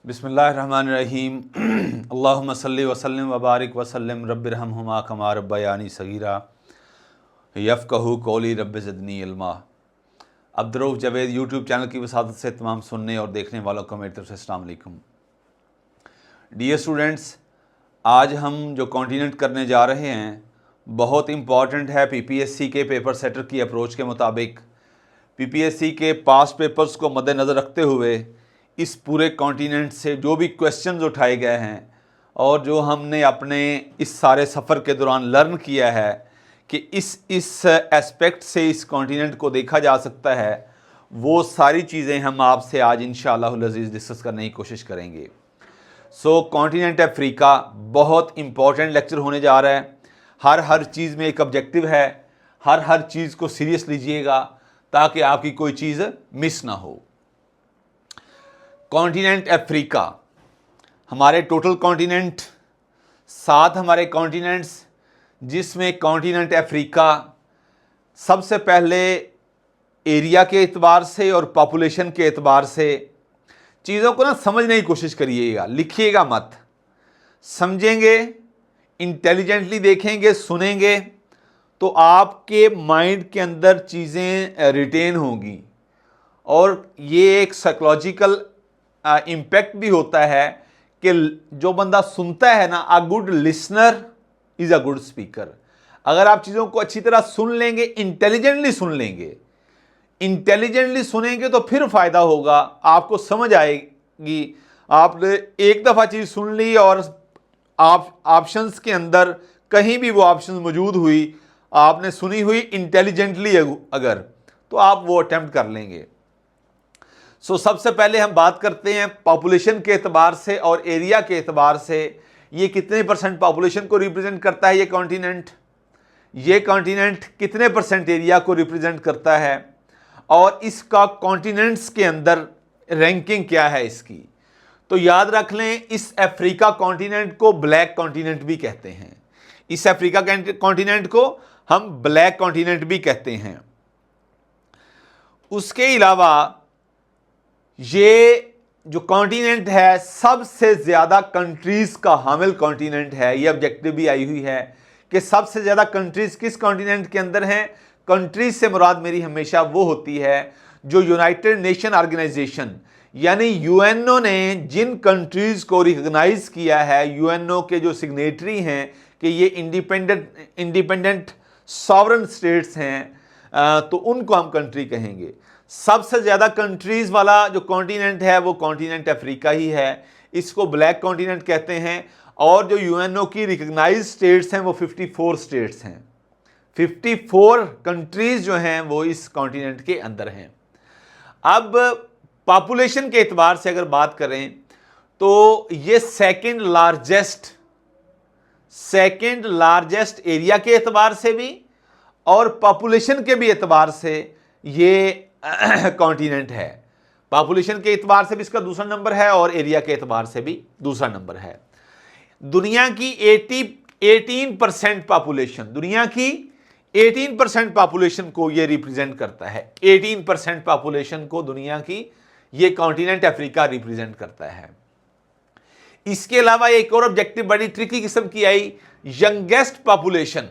बिस्मिल्लाहिर्रहमानिर्रहीम। अल्लाहुम्मा सल्लि व सल्लिम व बारिक व सल्लिम रब्बिरहम्हुमा कमा रब्बयानी सगीरा यफ़क़हू कौली रब्बि ज़िदनी इल्मा। अब्दुर्रऊफ़ जावेद यूट्यूब चैनल की वसादत से तमाम सुनने और देखने वालों को मेरी तरफ से अस्सलाम वालेकुम। डियर स्टूडेंट्स, आज हम जो कॉन्टिनेंट करने जा रहे हैं बहुत इम्पॉर्टेंट है। पीपीएससी के पेपर सेटर की अप्रोच के मुताबिक पीपीएससी के पास्ट पेपर्स को मद्देनज़र रखते हुए इस पूरे कॉन्टिनेंट से जो भी क्वेश्चंस उठाए गए हैं और जो हमने अपने इस सारे सफ़र के दौरान लर्न किया है कि इस एस्पेक्ट से इस कॉन्टिनेंट को देखा जा सकता है, वो सारी चीज़ें हम आपसे आज इंशाअल्लाह अज़ीज़ डिस्कस करने की कोशिश करेंगे। कॉन्टिनेंट अफ्रीका बहुत इम्पॉर्टेंट लेक्चर होने जा रहा है। हर चीज़ में एक ऑब्जेक्टिव है, हर चीज़ को सीरियस लीजिएगा ताकि आपकी कोई चीज़ मिस ना हो। कॉन्टिनेंट अफ्रीका, हमारे टोटल कॉन्टिनेंट 7 हमारे कॉन्टिनेंट्स, जिसमें कॉन्टिनेंट अफ्रीका सबसे पहले एरिया के एतबार से और पॉपुलेशन के एतबार से चीज़ों को ना समझने की कोशिश करिएगा, लिखिएगा मत। समझेंगे, इंटेलिजेंटली देखेंगे, सुनेंगे तो आपके माइंड के अंदर चीज़ें रिटेन होंगी और ये एक साइकोलॉजिकल इम्पैक्ट भी होता है कि जो बंदा सुनता है ना, a good listener is a good speaker. अगर आप चीज़ों को अच्छी तरह सुन लेंगे, इंटेलिजेंटली सुनेंगे तो फिर फ़ायदा होगा, आपको समझ आएगी। आपने एक दफ़ा चीज़ सुन ली और आप ऑप्शंस के अंदर कहीं भी वो ऑप्शंस मौजूद हुई, आपने सुनी हुई इंटेलिजेंटली अगर, तो आप वो अटेम्प्ट कर लेंगे। सबसे पहले हम बात करते हैं पॉपुलेशन के एतबार से और एरिया के एतबार से। ये कितने परसेंट पॉपुलेशन को रिप्रेजेंट करता है ये कॉन्टिनेंट कितने परसेंट एरिया को रिप्रेजेंट करता है और इसका कॉन्टिनेंट्स के अंदर रैंकिंग क्या है इसकी। तो याद रख लें, इस अफ्रीका कॉन्टिनेंट को ब्लैक कॉन्टिनेंट भी कहते हैं। इस अफ्रीका कॉन्टिनेंट को हम ब्लैक कॉन्टिनेंट भी कहते हैं। उसके अलावा ये जो कॉन्टिनेंट है सबसे ज़्यादा कंट्रीज़ का हामिल कॉन्टिनेंट है। ये ऑब्जेक्टिव भी आई हुई है कि सबसे ज़्यादा कंट्रीज़ किस कॉन्टिनेंट के अंदर हैं। कंट्रीज़ से मुराद मेरी हमेशा वो होती है जो यूनाइटेड नेशन ऑर्गेनाइजेशन यानी यूएनओ ने जिन कंट्रीज़ को रिकॉग्नाइज़ किया है, यूएनओ के जो सिग्नेटरी हैं कि ये इंडिपेंडेंट सॉवरन स्टेट्स हैं, तो उनको हम कंट्री कहेंगे। सबसे ज़्यादा कंट्रीज़ वाला जो कॉन्टिनेंट है वो कॉन्टिनेंट अफ्रीका ही है। इसको ब्लैक कॉन्टिनेंट कहते हैं और जो यूएनओ की रिकॉग्नाइज्ड स्टेट्स हैं वो 54 स्टेट्स हैं। 54 कंट्रीज़ जो हैं वो इस कॉन्टिनेंट के अंदर हैं। अब पॉपुलेशन के एतबार से अगर बात करें तो ये सेकंड लार्जेस्ट एरिया के एतबार से भी और पॉपुलेशन के भी एतबार से ये कॉन्टिनेंट है। पॉपुलेशन के एतबार से भी इसका दूसरा नंबर है और एरिया के एतबार से भी दूसरा नंबर है। दुनिया की 18% पॉपुलेशन को ये रिप्रेजेंट करता है। 18% पॉपुलेशन को दुनिया की ये कॉन्टिनेंट अफ्रीका रिप्रेजेंट करता है। इसके अलावा एक और ऑब्जेक्टिव बड़ी ट्रिकी किस्म की आई, यंगेस्ट पॉपुलेशन।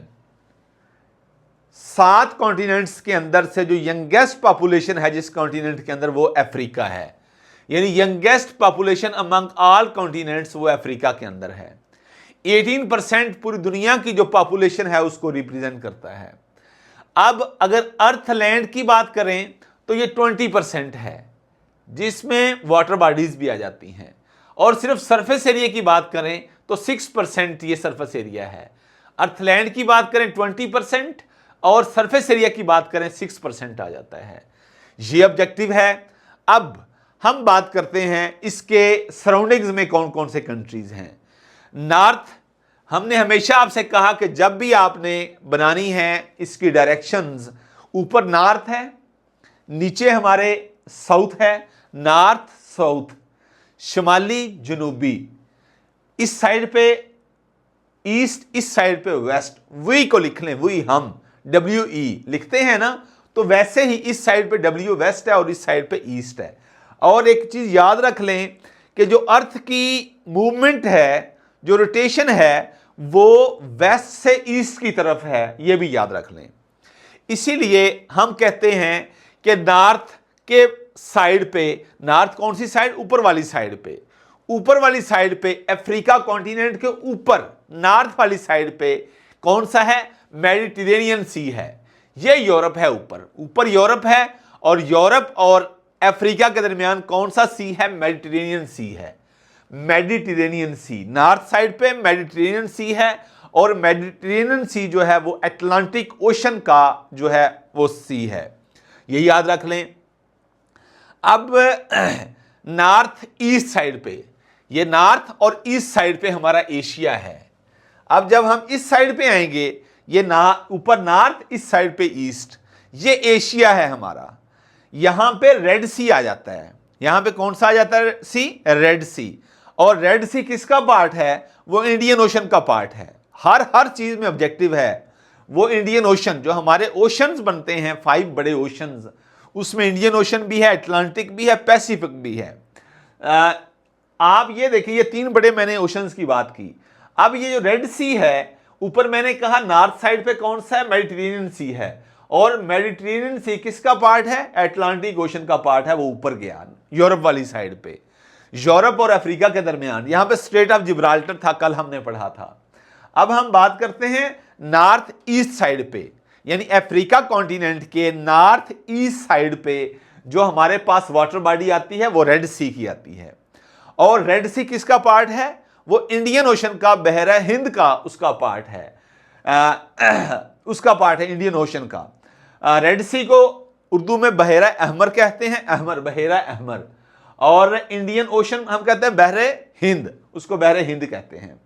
7 कॉन्टिनेंट्स के अंदर से जो यंगेस्ट पॉपुलेशन है जिस कॉन्टिनेंट के अंदर वो अफ्रीका है, यानी youngest population among all continents वो अफ्रीका के अंदर है। 18% पूरी दुनिया की जो पॉपुलेशन है उसको रिप्रेजेंट करता है। अब अगर अर्थलैंड की बात करें तो ये 20% है जिसमें वाटर बॉडीज भी आ जाती हैं और सिर्फ सरफेस एरिया की बात करें तो 6% ये सरफेस एरिया है। अर्थलैंड की बात करें 20% और सरफेस एरिया की बात करें 6% आ जाता है। ये ऑब्जेक्टिव है। अब हम बात करते हैं इसके सराउंडिंग्स में कौन कौन से कंट्रीज हैं। नॉर्थ, हमने हमेशा आपसे कहा कि जब भी आपने बनानी है इसकी डायरेक्शंस, ईपर नॉर्थ है, नीचे हमारे साउथ है, नॉर्थ साउथ, शुमाली जनूबी, इस साइड पे ईस्ट, इस साइड पे वेस्ट। वी को लिख लें, वी हम WE लिखते हैं ना, तो वैसे ही इस साइड पे W वेस्ट है और इस साइड पे ईस्ट है। और एक चीज याद रख लें कि जो अर्थ की मूवमेंट है, जो रोटेशन है, वो वेस्ट से ईस्ट की तरफ है, यह भी याद रख लें। इसीलिए हम कहते हैं कि नॉर्थ के साइड पे, नॉर्थ कौन सी साइड? ऊपर वाली साइड पे, ऊपर वाली साइड पे अफ्रीका कॉन्टिनेंट के ऊपर नॉर्थ वाली साइड पे कौन सा है? मेडिटेरेनियन सी है। ये यूरोप है, ऊपर ऊपर यूरोप है, और यूरोप और अफ्रीका के दरमियान कौन सा सी है? मेडिटेरेनियन सी है। मेडिटेरेनियन सी नॉर्थ साइड पे मेडिटेरेनियन सी है, और मेडिटेरेनियन सी जो है वो अटलांटिक ओशन का जो है वो सी है, ये याद रख लें। अब नॉर्थ ईस्ट साइड पे, ये नॉर्थ और ईस्ट साइड पे हमारा एशिया है। अब जब हम इस साइड पे आएंगे, ये ऊपर नॉर्थ, इस साइड पे ईस्ट, ये एशिया है हमारा। यहां पे रेड सी आ जाता है, यहां पे कौन सा आ जाता है? सी, रेड सी। और रेड सी किसका पार्ट है? वो इंडियन ओशन का पार्ट है। हर चीज में ऑब्जेक्टिव है वो इंडियन ओशन। जो हमारे ओशंस बनते हैं, 5 बड़े ओशंस, उसमें इंडियन ओशन भी है, अटलांटिक भी है, पैसिफिक भी है। आप ये देखिए, ये 3 बड़े मैंने ओशंस की बात की। अब ये जो रेड सी है, ऊपर मैंने कहा नॉर्थ साइड पे कौन सा है? मेडिटेरेनियन सी है। और मेडिटेरेनियन सी किसका पार्ट है? अटलांटिक ओशन का पार्ट है, वो ऊपर गया यूरोप वाली साइड पे, यूरोप और अफ्रीका के दरमियान। यहां पे स्ट्रेट ऑफ जिब्राल्टर था, कल हमने पढ़ा था। अब हम बात करते हैं नॉर्थ ईस्ट साइड पे, यानी अफ्रीका कॉन्टिनेंट के नॉर्थ ईस्ट साइड पे जो हमारे पास वाटर बॉडी आती है, वो रेड सी की आती है। और रेड सी किसका पार्ट है? वो इंडियन ओशन का, बहरा हिंद का उसका पार्ट है, उसका पार्ट है इंडियन ओशन का। रेड सी को उर्दू में बहरा अहमर कहते हैं, अहमर, बहरा अहमर। और इंडियन ओशन हम कहते हैं बहरे हिंद, उसको बहरे हिंद कहते हैं।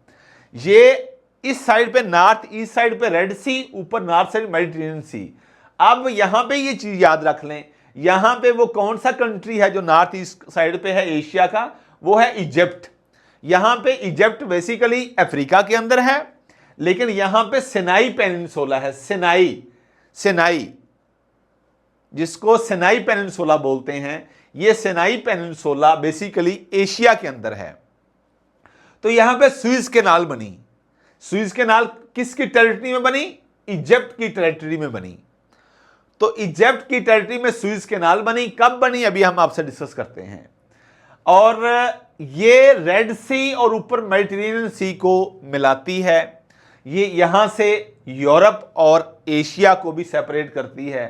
ये इस साइड पे नॉर्थ ईस्ट साइड पे रेड सी, ऊपर नॉर्थ साइड मेडिटेरेनियन सी। अब यहां पे ये चीज याद रख लें, यहां पे वो कौन सा कंट्री है जो नॉर्थ ईस्ट साइड पे है एशिया का? वो है इजिप्ट। यहां पे इजिप्ट बेसिकली अफ्रीका के अंदर है, लेकिन यहां पे सिनाई पेनिनसुला है, सिनाई, जिसको सिनाई पेनिनसुला बोलते हैं। ये सिनाई पेनिनसुला बेसिकली एशिया के अंदर है। तो यहां पे सुइज कैनाल बनी। सुइज कैनाल किसकी टेरिटरी में बनी? इजिप्ट की टेरिटरी में बनी। तो इजिप्ट की टेरिटरी में सुइज कैनाल बनी। कब बनी? अभी हम आपसे डिस्कस करते हैं। और ये रेड सी और ऊपर मेडिटेरेनियन सी को मिलाती है। ये यहां से यूरोप और एशिया को भी सेपरेट करती है,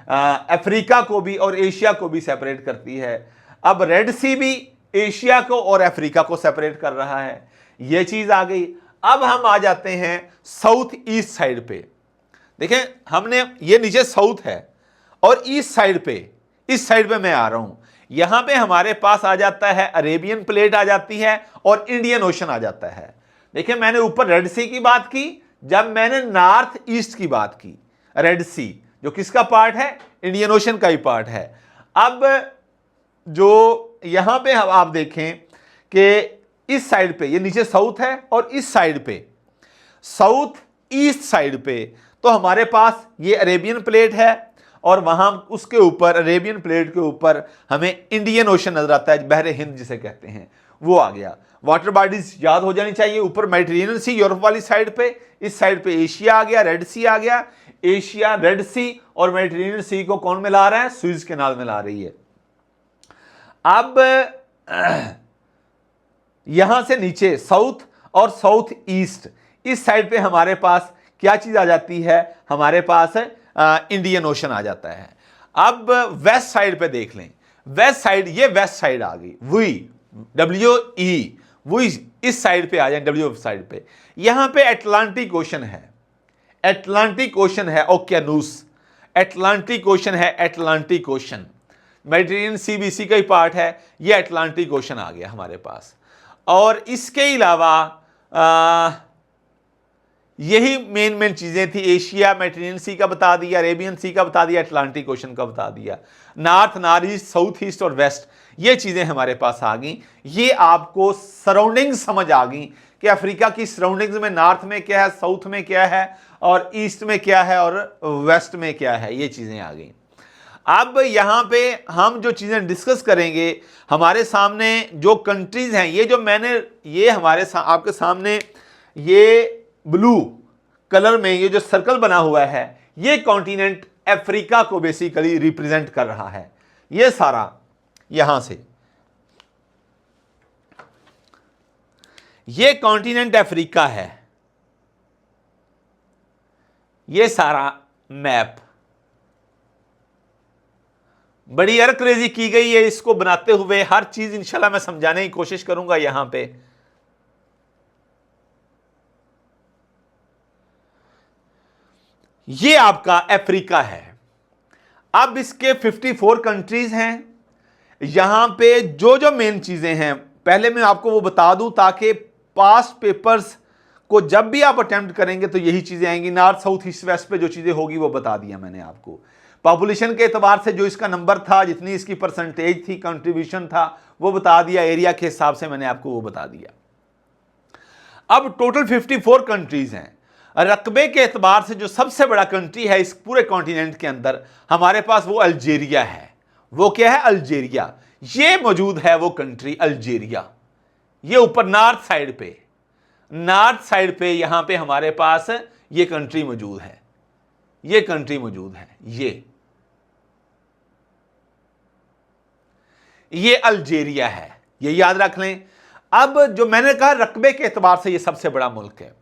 अफ्रीका को भी और एशिया को भी सेपरेट करती है। अब रेड सी भी एशिया को और अफ्रीका को सेपरेट कर रहा है, यह चीज आ गई। अब हम आ जाते हैं साउथ ईस्ट साइड पे। देखें, हमने ये नीचे साउथ है और ईस्ट साइड पे, इस साइड पे मैं आ रहा हूं। यहां पे हमारे पास आ जाता है अरेबियन प्लेट आ जाती है और इंडियन ओशन आ जाता है। देखिए, मैंने ऊपर रेड सी की बात की, जब मैंने नॉर्थ ईस्ट की बात की, रेड सी जो किसका पार्ट है? इंडियन ओशन का ही पार्ट है। अब जो यहां पे हम आप देखें कि इस साइड पे, ये नीचे साउथ है, और इस साइड पे साउथ ईस्ट साइड पे तो हमारे पास ये अरेबियन प्लेट है, और वहां उसके ऊपर अरेबियन प्लेट के ऊपर हमें इंडियन ओशन नजर आता है, बहरे हिंद जिसे कहते हैं, वो आ गया। वाटर बॉडीज याद हो जानी चाहिए। ऊपर मेडिटेरेनियन सी यूरोप वाली साइड पे, इस साइड पे एशिया आ गया, रेड सी आ गया। एशिया, रेड सी और मेडिटेरेनियन सी को कौन मिला रहा है? सुइज कैनाल मिला रही है। अब यहां से नीचे साउथ और साउथ ईस्ट, इस साइड पे हमारे पास क्या चीज आ जाती है? हमारे पास इंडियन ओशन आ जाता है। अब वेस्ट साइड पे देख लें, वेस्ट साइड, ये वेस्ट साइड आ गई, वी, WE, वही इस साइड पे आ जाए, W साइड पे। यहां पे अटलांटिक ओशन है, अटलांटिक ओशन है, ओकेनूस, अटलांटिक ओशन है, अटलांटिक ओशन। मेडिटेरेनियन सी भी इसी का ही पार्ट है, ये अटलांटिक ओशन आ गया हमारे पास। और इसके अलावा यही मेन चीजें थी। एशिया, मेडिटेरेनियन सी का बता दिया, अरेबियन सी का बता दिया, अटलांटिक ओशन का बता दिया। North, north east, south east और वेस्ट, ये चीजें हमारे पास आ गई। ये आपको सराउंडिंग समझ आ गई कि अफ्रीका की सराउंडिंग्स में नॉर्थ में क्या है, साउथ में क्या है, और ईस्ट में क्या है, और वेस्ट में क्या है, ये चीजें आ गई। अब यहां पे हम जो चीजें डिस्कस करेंगे, हमारे सामने जो कंट्रीज हैं, ये जो मैंने ये हमारे आपके सामने ये ब्लू कलर में ये जो सर्कल बना हुआ है, ये कॉन्टिनेंट अफ्रीका को बेसिकली रिप्रेजेंट कर रहा है। ये सारा यहां से ये कॉन्टिनेंट अफ्रीका है, ये सारा मैप। बड़ी अरक्रेजी की गई है इसको बनाते हुए, हर चीज इंशाल्लाह मैं समझाने की कोशिश करूंगा। यहां पे ये आपका अफ्रीका है। अब इसके 54 कंट्रीज हैं। यहां पे जो जो मेन चीजें हैं पहले मैं आपको वो बता दूं, ताकि पास्ट पेपर्स को जब भी आप अटेम्प्ट करेंगे तो यही चीजें आएंगी। नॉर्थ साउथ ईस्ट वेस्ट पे जो चीजें होगी वो बता दिया मैंने आपको। पॉपुलेशन के एतबार से जो इसका नंबर था, जितनी इसकी परसेंटेज थी, कंट्रीब्यूशन था, वो बता दिया। एरिया के हिसाब से मैंने आपको वो बता दिया। अब टोटल 54 कंट्रीज हैं। रकबे के एतबार से जो सबसे बड़ा कंट्री है इस पूरे कॉन्टिनेंट के अंदर हमारे पास, वो अल्जीरिया है। वो क्या है? अल्जीरिया। ये मौजूद है वो कंट्री अल्जीरिया। ये ऊपर नॉर्थ साइड पे यहां पे हमारे पास ये कंट्री मौजूद है। ये कंट्री मौजूद है। ये अल्जीरिया है, ये याद रख लें। अब जो मैंने कहा रकबे के एतबार से ये सबसे बड़ा मुल्क है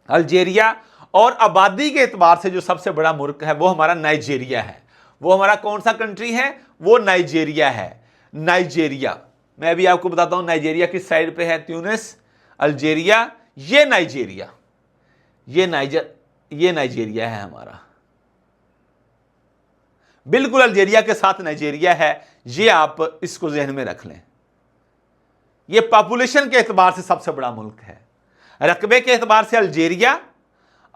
अल्जीरिया, और आबादी के एतबार से जो सबसे बड़ा मुल्क है वो हमारा नाइजीरिया है। वो हमारा कौन सा कंट्री है? वो नाइजीरिया है। नाइजीरिया मैं भी आपको बताता हूं नाइजीरिया किस साइड पे है। ट्यूनिस, अल्जीरिया, ये नाइजीरिया, ये नाइजीरिया है हमारा। बिल्कुल अल्जीरिया के साथ नाइजीरिया है। ये आप इसको जहन में रख लें। ये पॉपुलेशन के एतबार से सबसे बड़ा मुल्क है। रकबे के एतबार से अल्जीरिया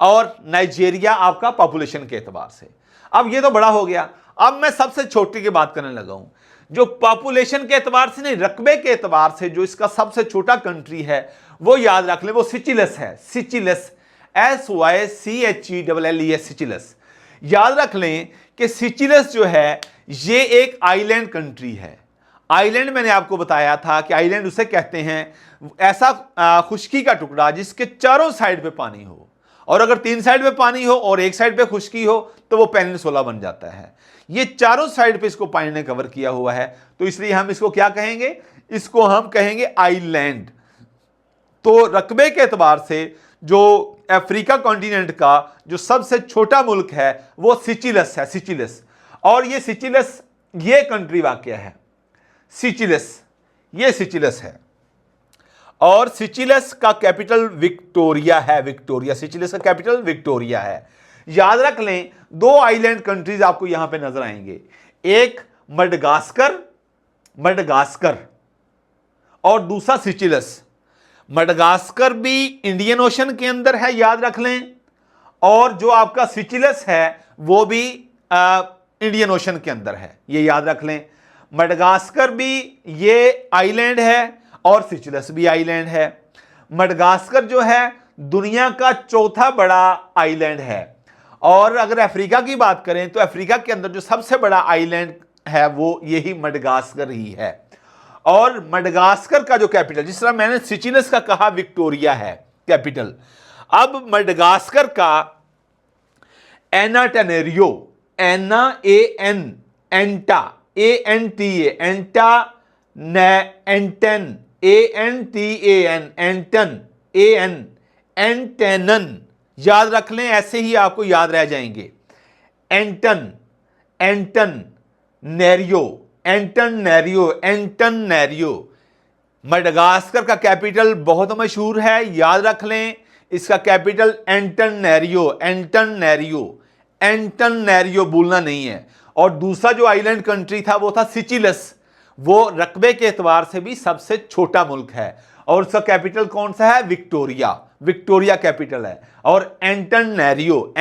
और नाइजीरिया आपका पॉपुलेशन के एतबार से। अब ये तो बड़ा हो गया। अब मैं सबसे छोटी की बात करने लगा हूं, जो पॉपुलेशन के एतबार से नहीं, रकबे के एतबार से जो इसका सबसे छोटा कंट्री है वो याद रख लें, वो सिचिलस है। सिचिलस, SYCHELLES, सिचिलस। याद रख लें कि सिचिलस जो है ये एक आइलैंड कंट्री है। आइलैंड मैंने आपको बताया था कि आइलैंड उसे कहते हैं ऐसा खुश्की का टुकड़ा जिसके चारों साइड पे पानी हो, और अगर 3 साइड पे पानी हो और 1 साइड पे खुश्की हो तो वो पेनिनसुला बन जाता है। ये चारों साइड पे इसको पानी ने कवर किया हुआ है, तो इसलिए हम इसको क्या कहेंगे? इसको हम कहेंगे आइलैंड। तो रकबे के एतबार से जो अफ्रीका कॉन्टिनेंट का जो सबसे छोटा मुल्क है वो सिचिलस है। सिचिलस, और ये सिचिलस ये कंट्री वाकया है। सिचिलस, ये सिचिलस है, और सिचिलस का कैपिटल विक्टोरिया है। विक्टोरिया, सिचिलस का कैपिटल विक्टोरिया है। याद रख लें 2 आइलैंड कंट्रीज आपको यहां पे नजर आएंगे, एक मडगास्कर और दूसरा सिचिलस। मडगास्कर भी इंडियन ओशन के अंदर है, याद रख लें, और जो आपका सिचिलस है वो भी इंडियन ओशन के अंदर है, ये याद रख लें। मडगास्कर भी ये आइलैंड है और सिचिलस भी आइलैंड है। मडगास्कर जो है दुनिया का चौथा बड़ा आइलैंड है, और अगर अफ्रीका की बात करें तो अफ्रीका के अंदर जो सबसे बड़ा आइलैंड है वो यही मडगास्कर ही है। और मडगास्कर का जो कैपिटल, जिस तरह मैंने सिचिलस का कहा विक्टोरिया है कैपिटल, अब मडगास्कर का एनाटेनेरियो, एंटा एंटेनन, याद रख लें, ऐसे ही आपको याद रह जाएंगे। एंटन नैरियो। मडगास्कर का कैपिटल बहुत मशहूर है, याद रख लें, इसका कैपिटल एंटन नैरियो भूलना नहीं है। और दूसरा जो आइलैंड कंट्री था वो था सिचिलस, वो रकबे के एतबार से भी सबसे छोटा मुल्क है, और उसका कैपिटल कौन सा है? विक्टोरिया कैपिटल है। और एंटन नैरियो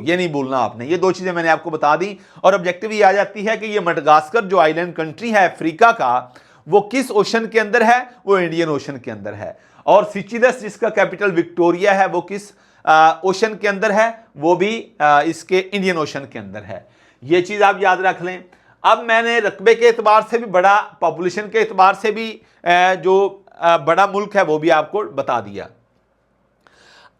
ये नहीं भूलना आपने। ये 2 चीजें मैंने आपको बता दी, और ऑब्जेक्टिव ये आ जाती है कि ये मडगास्कर जो आइलैंड कंट्री है अफ्रीका का, वो किस ओशन के अंदर है? वो इंडियन ओशन के अंदर है। और सिचिलस जिसका कैपिटल विक्टोरिया है वो किस ओशन के अंदर है? वो भी इसके इंडियन ओशन के अंदर है। ये चीज आप याद रख लें। अब मैंने रकबे के एतबार से भी बड़ा, पॉपुलेशन के एतबार से भी जो बड़ा मुल्क है वो भी आपको बता दिया।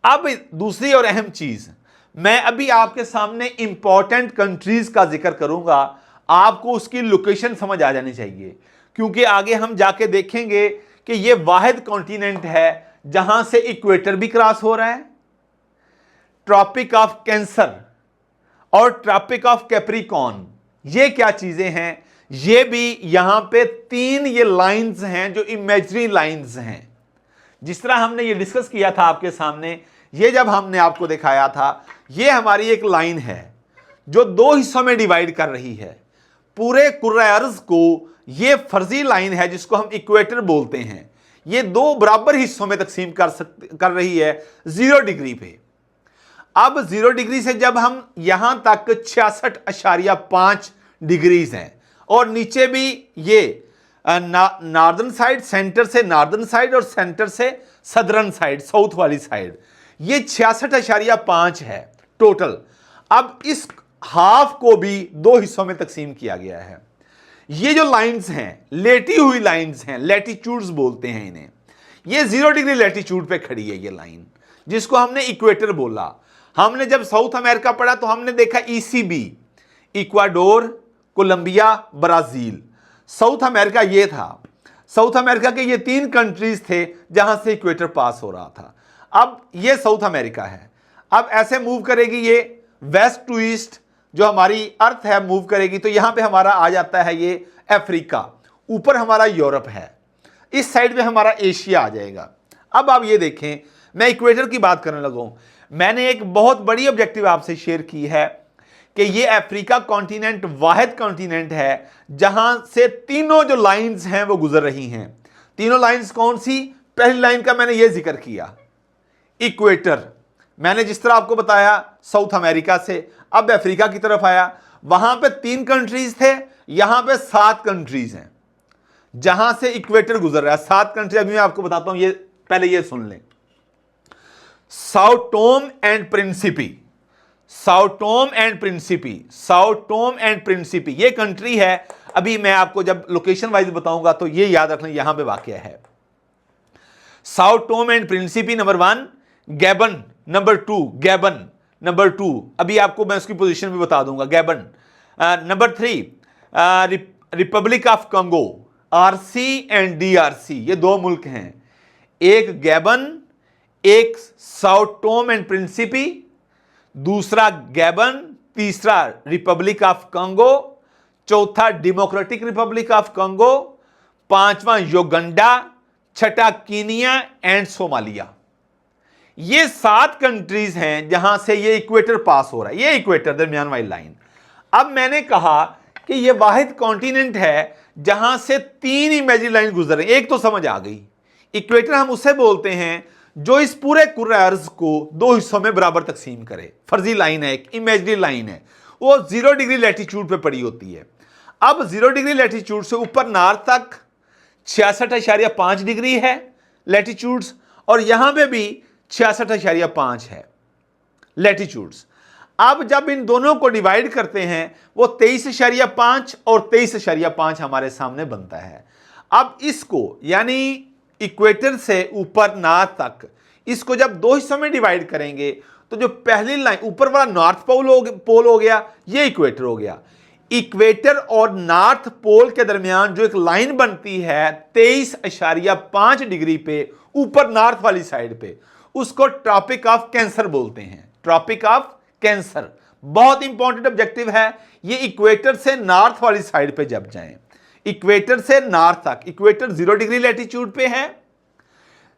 अब दूसरी और अहम चीज, मैं अभी आपके सामने इंपॉर्टेंट कंट्रीज का जिक्र करूंगा, आपको उसकी लोकेशन समझ आ जानी चाहिए, क्योंकि आगे हम जाके देखेंगे कि यह वाहिद कॉन्टिनेंट है जहां से इक्वेटर भी क्रॉस हो रहा है, ट्रॉपिक ऑफ कैंसर और ट्रॉपिक ऑफ कैप्रिकॉर्न, ये क्या चीजें हैं, ये भी यहां पे 3 ये लाइंस हैं जो इमेजिनरी लाइंस हैं। जिस तरह हमने ये डिस्कस किया था आपके सामने, ये जब हमने आपको दिखाया था, ये हमारी एक लाइन है जो 2 हिस्सों में डिवाइड कर रही है पूरे कुर्रा अर्ज को। ये फर्जी लाइन है जिसको हम इक्वेटर बोलते हैं। ये 2 बराबर हिस्सों में तकसीम कर रही है 0 डिग्री पे। अब 0 डिग्री से जब हम यहां तक 66.5 डिग्रीज हैं, और नीचे भी ये नॉर्दर्न साइड, सेंटर से नॉर्दर्न साइड और सेंटर से सदर्न साइड, साउथ वाली साइड, ये 66.5 है टोटल। अब इस हाफ को भी 2 हिस्सों में तकसीम किया गया है। ये जो लाइंस हैं, लेटी हुई लाइंस हैं, लैटिट्यूड्स बोलते हैं इन्हें। ये 0 डिग्री लैटिट्यूड पे खड़ी है ये लाइन, जिसको हमने इक्वेटर बोला। हमने जब साउथ अमेरिका पढ़ा तो हमने देखा ECB, Ecuador, Colombia, Brazil. South America ये था। साउथ अमेरिका के ये 3 कंट्रीज थे जहां से इक्वेटर पास हो रहा था। अब ये साउथ अमेरिका है। अब ऐसे मूव करेगी ये वेस्ट टू ईस्ट, जो हमारी अर्थ है मूव करेगी, तो यहां पे हमारा आ जाता है ये अफ्रीका, ऊपर हमारा यूरोप है, इस साइड पे हमारा एशिया आ जाएगा। अब आप ये देखें, मैं इक्वेटर की बात करने लगा हूं। मैंने एक बहुत बड़ी ऑब्जेक्टिव आपसे शेयर की है कि ये अफ्रीका कॉन्टिनेंट वाहिद कॉन्टिनेंट है जहां से तीनों जो लाइंस हैं वो गुजर रही हैं। तीनों लाइंस कौन सी? पहली लाइन का मैंने ये जिक्र किया, इक्वेटर। मैंने जिस तरह आपको बताया साउथ अमेरिका से अब अफ्रीका की तरफ आया, वहां पे 3 कंट्रीज थे, यहां पे 7 कंट्रीज हैं जहां से इक्वेटर गुजर रहा है। 7 कंट्री अभी मैं आपको बताता हूं, ये पहले ये सुन लें। Sao Tomé and Principe, Sao Tomé and Principe, Sao Tomé and Principe ये कंट्री है। अभी मैं आपको जब लोकेशन वाइज बताऊंगा तो ये याद रखना यहां पे वाकया है। Sao Tomé and Principe number 1, Gabon number 2, Gabon number 2, अभी आपको मैं उसकी पोजीशन भी बता दूंगा, Gabon. Number 3 Republic of कंगो, RC and DRC, ये 2 मुल्क हैं, एक गैबन, एक साओ टोम एंड प्रिंसिपी, दूसरा गैबन, तीसरा रिपब्लिक ऑफ कंगो, चौथा डेमोक्रेटिक रिपब्लिक ऑफ कंगो, 5वां युगांडा, छठा कीनिया एंड सोमालिया। ये 7 कंट्रीज हैं जहां से ये इक्वेटर पास हो रहा है, ये इक्वेटर दरमियान वाली लाइन। अब मैंने कहा कि ये वाहिद कॉन्टिनेंट है जहां से 3 इमेजिनरी लाइन गुजर रही। एक तो समझ आ गई, इक्वेटर हम उसे बोलते हैं जो इस पूरे कुर्रा अर्ज को 2 हिस्सों में बराबर तकसीम करे। फर्जी लाइन है, एक इमेजिनरी लाइन है, वो 0 डिग्री लैटिट्यूड पे पड़ी होती है। अब 0 डिग्री लैटिट्यूड से ऊपर नॉर्थ तक 66.5 डिग्री है लैटिट्यूड्स, और यहां पे भी 66.5 है लैटिट्यूड्स। अब जब इन दोनों को डिवाइड करते हैं वो 23.5 और 23.5 हमारे सामने बनता है। अब इसको यानी इक्वेटर से ऊपर नॉर्थ तक, इसको जब 2 हिस्सों में डिवाइड करेंगे तो जो पहली लाइन ऊपर वाला नॉर्थ पोल हो गया, ये इक्वेटर हो गया। इक्वेटर और नॉर्थ पोल के दरमियान जो एक लाइन बनती है 23.5 डिग्री पे ऊपर नॉर्थ वाली साइड पे, उसको ट्रॉपिक ऑफ कैंसर बोलते हैं। ट्रॉपिक ऑफ कैंसर बहुत इंपॉर्टेंट ऑब्जेक्टिव है। ये इक्वेटर से नॉर्थ वाली साइड पे जब जाएं, इक्वेटर से नॉर्थ तक, इक्वेटर 0 डिग्री लैटिट्यूड पे है,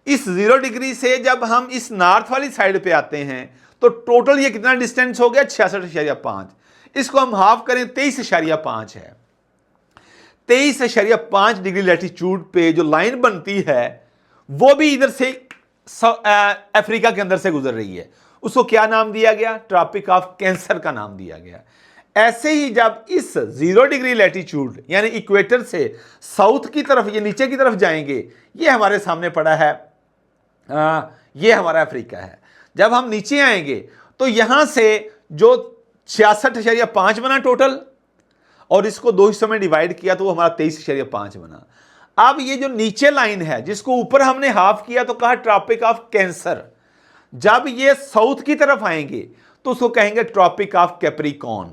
इस 0 डिग्री से जब हम इस नॉर्थ वाली साइड पे आते हैं तो टोटल ये कितना डिस्टेंस हो गया? 66.5। इसको हम हाफ करें 23.5 है। 23.5 डिग्री लैटिट्यूड पे जो लाइन बनती है वो भी इधर से अफ्रीका के अंदर से गुजर रही है। उसको क्या नाम दिया गया? ट्रॉपिक ऑफ कैंसर का नाम दिया गया। ऐसे ही जब इस 0 डिग्री लैटिट्यूड यानी इक्वेटर से साउथ की तरफ, ये नीचे की तरफ जाएंगे, ये हमारे सामने पड़ा है, ये हमारा अफ्रीका है। जब हम नीचे आएंगे तो यहां से जो 66.5 बना टोटल, और इसको 2 हिस्सों में डिवाइड किया तो वो हमारा 23.5 बना। अब ये जो नीचे लाइन है जिसको ऊपर हमने हाफ किया तो कहा ट्रॉपिक ऑफ कैंसर, जब ये साउथ की तरफ आएंगे तो उसको कहेंगे ट्रॉपिक ऑफ कैप्रिकॉर्न।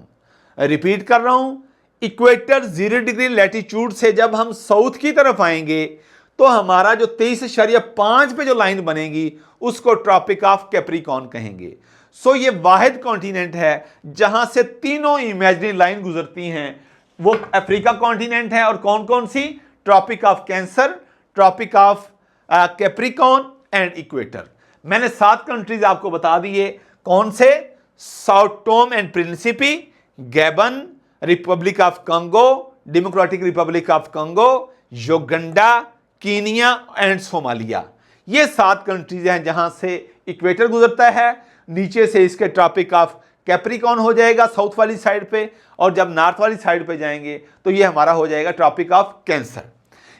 रिपीट कर रहा हूं, इक्वेटर 0 डिग्री लैटिट्यूड से जब हम साउथ की तरफ आएंगे तो हमारा जो 23.5 पे जो लाइन बनेगी उसको ट्रॉपिक ऑफ कैप्रिकॉर्न कहेंगे। सो ये वाहिद कॉन्टिनेंट है जहां से तीनों इमेजिनरी लाइन गुजरती हैं, वो अफ्रीका कॉन्टिनेंट है। और कौन कौन सी? Tropic of cancer, tropic of Capricorn and equator. मैंने 7 कंट्रीज आपको बता दिए। कौन से? South Tome and Principe, Gabon, Republic of Congo, Democratic Republic of Congo, Uganda, Kenya and Somalia. ये 7 कंट्रीज हैं जहां से इक्वेटर गुजरता है। नीचे से इसके ट्रॉपिक ऑफ कैप्रिकॉर्न हो जाएगा साउथ वाली साइड पे, और जब नॉर्थ वाली साइड पे जाएंगे तो ये हमारा हो जाएगा ट्रॉपिक ऑफ कैंसर।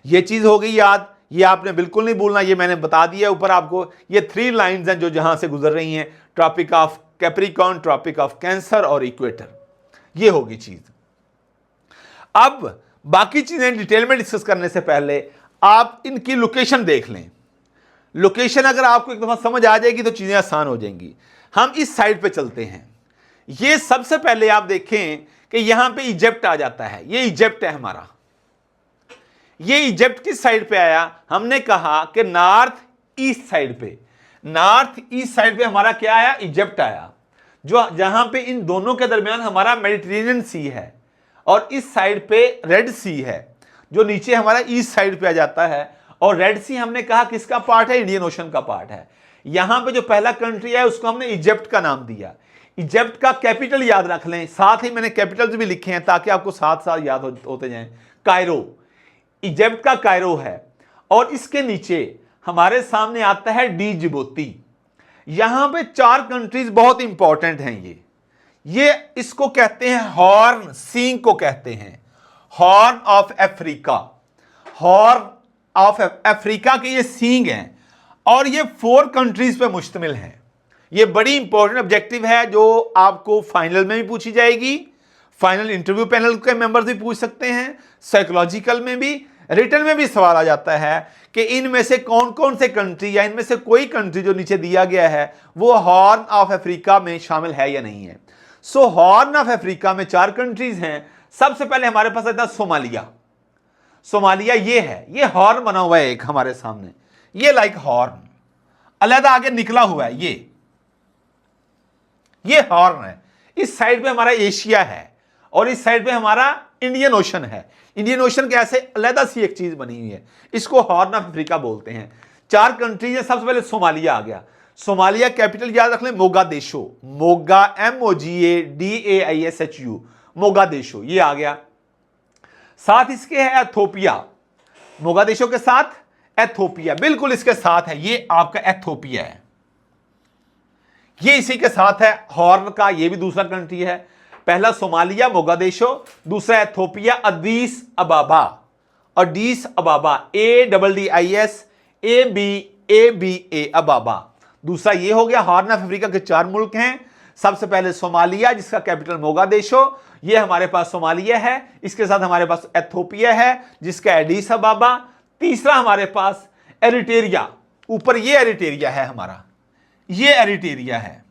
ये चीज हो गई याद, ये आपने बिल्कुल नहीं भूलना, ये मैंने बता दिया ऊपर आपको। ये 3 लाइंस हैं जो जहां से गुजर रही हैं, tropic of Capricorn, tropic of cancer और इक्वेटर। ये होगी चीज। अब बाकी चीजें डिटेल में डिस्कस करने से पहले आप इनकी लोकेशन देख लें। लोकेशन अगर आपको एक दफा समझ आ जाएगी तो चीजें आसान हो जाएंगी। हम इस साइड पे चलते हैं। ये सबसे पहले आप देखें कि यहां पे इजिप्ट आ जाता है। ये इजिप्ट है हमारा। ये इजिप्ट किस साइड पे आया? हमने कहा कि नॉर्थ ईस्ट साइड पे। नॉर्थ ईस्ट साइड पे हमारा क्या आया? इजिप्ट आया, जो जहां पे इन दोनों के दरमियान हमारा मेडिटेरेनियन सी है, और इस साइड पे रेड सी है, जो नीचे हमारा ईस्ट साइड पे आ जाता है। और रेड सी हमने कहा किसका पार्ट है? इंडियन ओशन का पार्ट है। यहां पे जो पहला कंट्री है उसको हमने इजिप्ट का नाम दिया। इजिप्ट का कैपिटल याद रख लें, साथ ही मैंने कैपिटल्स भी लिखे हैं ताकि आपको साथ साथ याद होते जाएं। कायरो, इजिप्ट का कायरो है। और इसके नीचे हमारे सामने आता है डी जिबूती। यहां पे 4 कंट्रीज बहुत इंपॉर्टेंट हैं। ये इसको कहते हैं हॉर्न, सींग को कहते हैं horn of Africa. Horn of Africa के ये सींग हैं, और ये 4 कंट्रीज पे मुश्तमिल हैं। ये बड़ी इंपॉर्टेंट ऑब्जेक्टिव है जो आपको फाइनल में भी पूछी जाएगी। फाइनल इंटरव्यू पैनल के मेंबर्स भी पूछ सकते हैं, साइकोलॉजिकल में भी, रिटन में भी सवाल आ जाता है कि इनमें से कौन कौन से कंट्री या इनमें से कोई कंट्री जो नीचे दिया गया है वो हॉर्न ऑफ अफ्रीका में शामिल है या नहीं है। सो हॉर्न ऑफ अफ्रीका में 4 कंट्रीज हैं। सबसे पहले हमारे पास आता है सोमालिया। सोमालिया ये है, ये हॉर्न बना हुआ है एक हमारे सामने, ये लाइक हॉर्न अलहदा आगे निकला हुआ है। ये हॉर्न है। इस साइड पे हमारा एशिया है और इस साइड पे हमारा इंडियन ओशन है। इंडियन ओशन के ऐसे अलहदा सी एक चीज बनी हुई है, इसको हॉर्न ऑफ अफ्रीका बोलते हैं। 4 कंट्रीज है। सबसे पहले सोमालिया आ गया। सोमालिया कैपिटल याद रख लें मोगादेशो, मोगा MOGADAISHU, मोगादेशो, ये आ गया। साथ इसके है एथोपिया, मोगादेशो के साथ एथोपिया बिल्कुल इसके साथ है, ये आपका एथोपिया है, ये इसी के साथ है हॉर्न का। ये भी दूसरा कंट्री है। पहला सोमालिया मोगादेशो, दूसरा एथोपिया अदीस अबाबा, अडीस अबाबा ADDISABA अबाबा। दूसरा ये हो गया। हॉर्न ऑफ अफ्रीका के 4 मुल्क हैं। सबसे पहले सोमालिया जिसका कैपिटल मोगादेशो, ये हमारे पास सोमालिया है। इसके साथ हमारे पास एथोपिया है जिसका एडिस अबाबा। तीसरा हमारे पास एरिटेरिया, ऊपर ये एरिटेरिया है हमारा, ये एरिटेरिया है,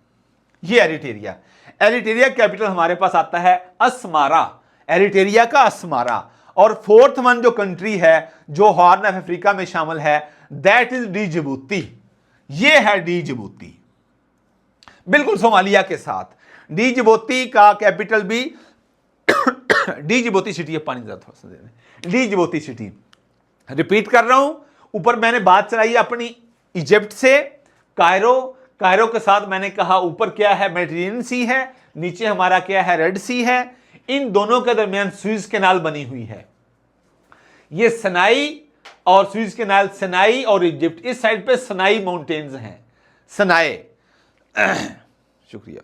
ये एरिटेरिया। एरिटेरिया कैपिटल हमारे पास आता है अस्मारा, एरिटेरिया का अस्मारा। और 4th वन जो कंट्री है जो हॉर्न ऑफ अफ्रीका में शामिल है दैट इज डी जिबूती। ये है डी जिबूती बिल्कुल सोमालिया के साथ। डी जिबूती का कैपिटल भी डी जिबूती सिटी है। पानी थोड़ा सा देने, डी जिबूती सिटी। रिपीट कर रहा हूं, ऊपर मैंने बात चलाई अपनी इजिप्ट से। कायरो, कायरो के साथ मैंने कहा ऊपर क्या है? मेडिटेरेनियन सी है, नीचे हमारा क्या है? रेड सी है। इन दोनों के दरमियान सुइज कैनाल बनी हुई है। ये सनाई और सुइज कैनाल, सनाई और इजिप्ट, इस साइड पे सनाई माउंटेन्स हैं, सनाए। शुक्रिया।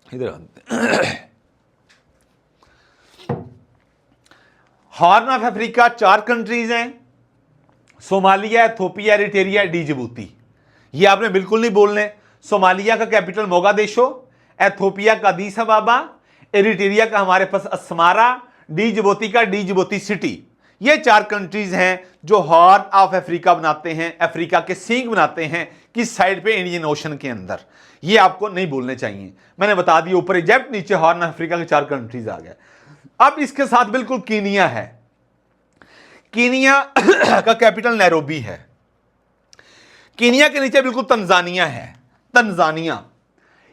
इधर हॉर्न ऑफ अफ्रीका 4 कंट्रीज हैं, सोमालिया, एथियोपिया, एरिट्रिया, जिबूती। ये आपने बिल्कुल नहीं बोलने। सोमालिया का कैपिटल मोगादिशो, एथियोपिया का अदीस अबाबा, एरिट्रिया का हमारे पास अस्मारा, जिबूती का जिबूती सिटी। ये 4 कंट्रीज हैं जो हॉर्न ऑफ अफ्रीका बनाते हैं, अफ्रीका के सींग बनाते हैं, किस साइड पे, इंडियन ओशन के अंदर। ये आपको नहीं भूलने चाहिए। मैंने बता दिया, ऊपर इजिप्ट, नीचे हॉर्न ऑफ अफ्रीका के 4 कंट्रीज आ गए। अब इसके साथ बिल्कुल कीनिया है। कीनिया का कैपिटल नैरोबी है। कीनिया के नीचे बिल्कुल तंजानिया है। तंजानिया,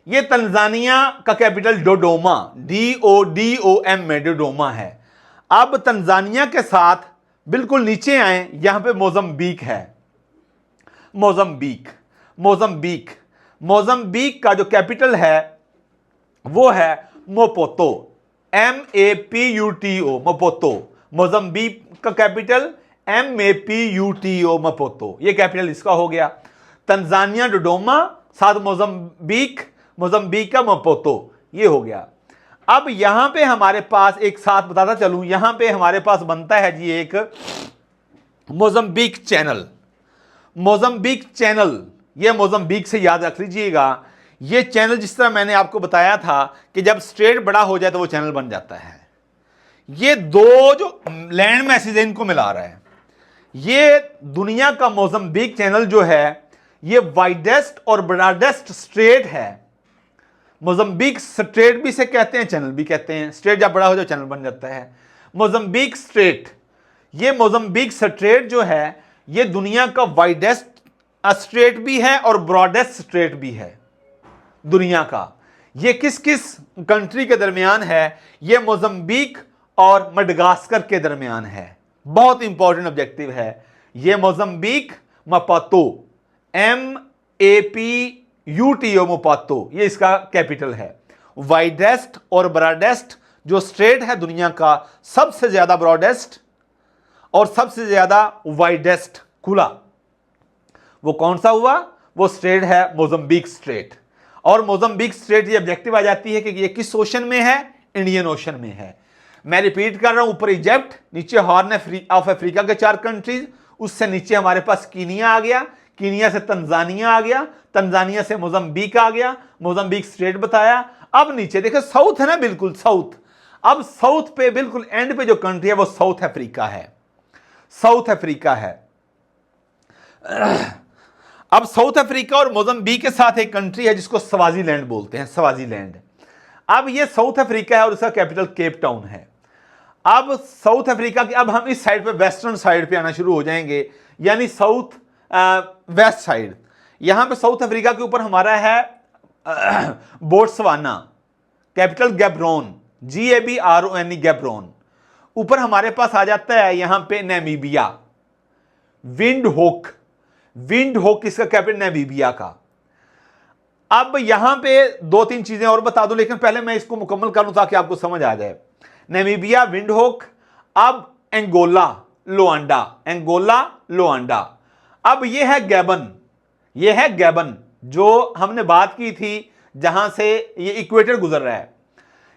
ये तंजानिया का कैपिटल डोडोमा, DODOM में डोडोमा है। अब तंजानिया के साथ बिल्कुल नीचे आए, यहां पे मोजम्बिक है। मोजम्बिक, मोजम्बिक, मोजम्बिक का जो कैपिटल है वो है मोपोतो, MAPUTO, मोपोतो। मोजम्बिक का कैपिटल MAPUTO, मोपोतो। ये कैपिटल इसका हो गया। तंजानिया डोडोमा, साथ मोजम्बिक, मोजम्बिक का मोपोतो, ये हो गया। अब यहां पे हमारे पास एक साथ बताता चलूं, यहां पे हमारे पास बनता है जी एक मोजम्बिक चैनल। मोजम्बिक चैनल, ये मोजम्बिक से याद रख लीजिएगा। ये चैनल जिस तरह मैंने आपको बताया था कि जब स्ट्रेट बड़ा हो जाए तो वो चैनल बन जाता है। ये 2 जो लैंड मैसेज है इनको मिला रहा है। ये दुनिया का मोजम्बिक चैनल जो है ये वाइडेस्ट और ब्रॉडेस्ट स्ट्रेट है। मोजम्बिक स्ट्रेट भी से कहते हैं, चैनल भी कहते हैं। स्ट्रेट जब बड़ा हो जाए चैनल बन जाता है। मोजम्बिक स्ट्रेट, ये मोजम्बिक स्ट्रेट जो है ये दुनिया का वाइडेस्ट स्ट्रेट भी है और ब्रॉडेस्ट स्ट्रेट भी है दुनिया का। ये किस किस कंट्री के दरमियान है? ये मोजम्बिक और मडगास्कर के दरमियान है। बहुत इंपॉर्टेंट ऑब्जेक्टिव है ये। मोजम्बिक, मपातो, MAPUTO, मोपातो, ये इसका कैपिटल है। वाइडेस्ट और ब्रॉडेस्ट जो स्ट्रेट है दुनिया का, सबसे ज्यादा ब्रॉडेस्ट और सबसे ज्यादा वाइडेस्ट खुला, वो कौन सा हुआ? वो स्ट्रेट है मोजम्बिक स्ट्रेट। और मोजम्बिक स्ट्रेट ये ऑब्जेक्टिव आ जाती है कि ये किस ओशन में है? इंडियन ओशन में है। मैं रिपीट कर रहा हूं, ऊपर इजिप्ट, नीचे हॉर्न ऑफ अफ्रीका के 4 कंट्रीज, उससे नीचे हमारे पास कीनिया आ गया, कीनिया से तंजानिया आ गया, तंजानिया से मोजम्बिक आ गया, मोजम्बिक स्ट्रेट बताया। अब नीचे देखो साउथ है ना, बिल्कुल साउथ। अब साउथ पे बिल्कुल एंड पे जो कंट्री है वो साउथ अफ्रीका है। साउथ अफ्रीका है। अब साउथ अफ्रीका और मोजम्बिक के साथ एक कंट्री है जिसको स्वाजीलैंड बोलते हैं, स्वाजीलैंड। अब ये साउथ अफ्रीका है और इसका कैपिटल केप टाउन है। अब साउथ अफ्रीका की, अब हम इस साइड पे वेस्टर्न साइड पे आना शुरू हो जाएंगे, यानी साउथ वेस्ट साइड। यहां पे साउथ अफ्रीका के ऊपर हमारा है बोट्सवाना, कैपिटल गैब्रोन, GABRON, गैब्रोन। ऊपर हमारे पास आ जाता है यहां पे नामीबिया, विंडहोक, विंडहोक इसका कैपिटल नामीबिया का। अब यहां पे 2-3 चीजें और बता दूं, लेकिन पहले मैं इसको मुकम्मल करूं ताकि आपको समझ आ जाए। Namibia, Windhoek. अब एंगोला, लोआंडा, एंगोला, लोआंडा। अब ये है गैबन, ये है गैबन जो हमने बात की थी जहां से ये इक्वेटर गुजर रहा है,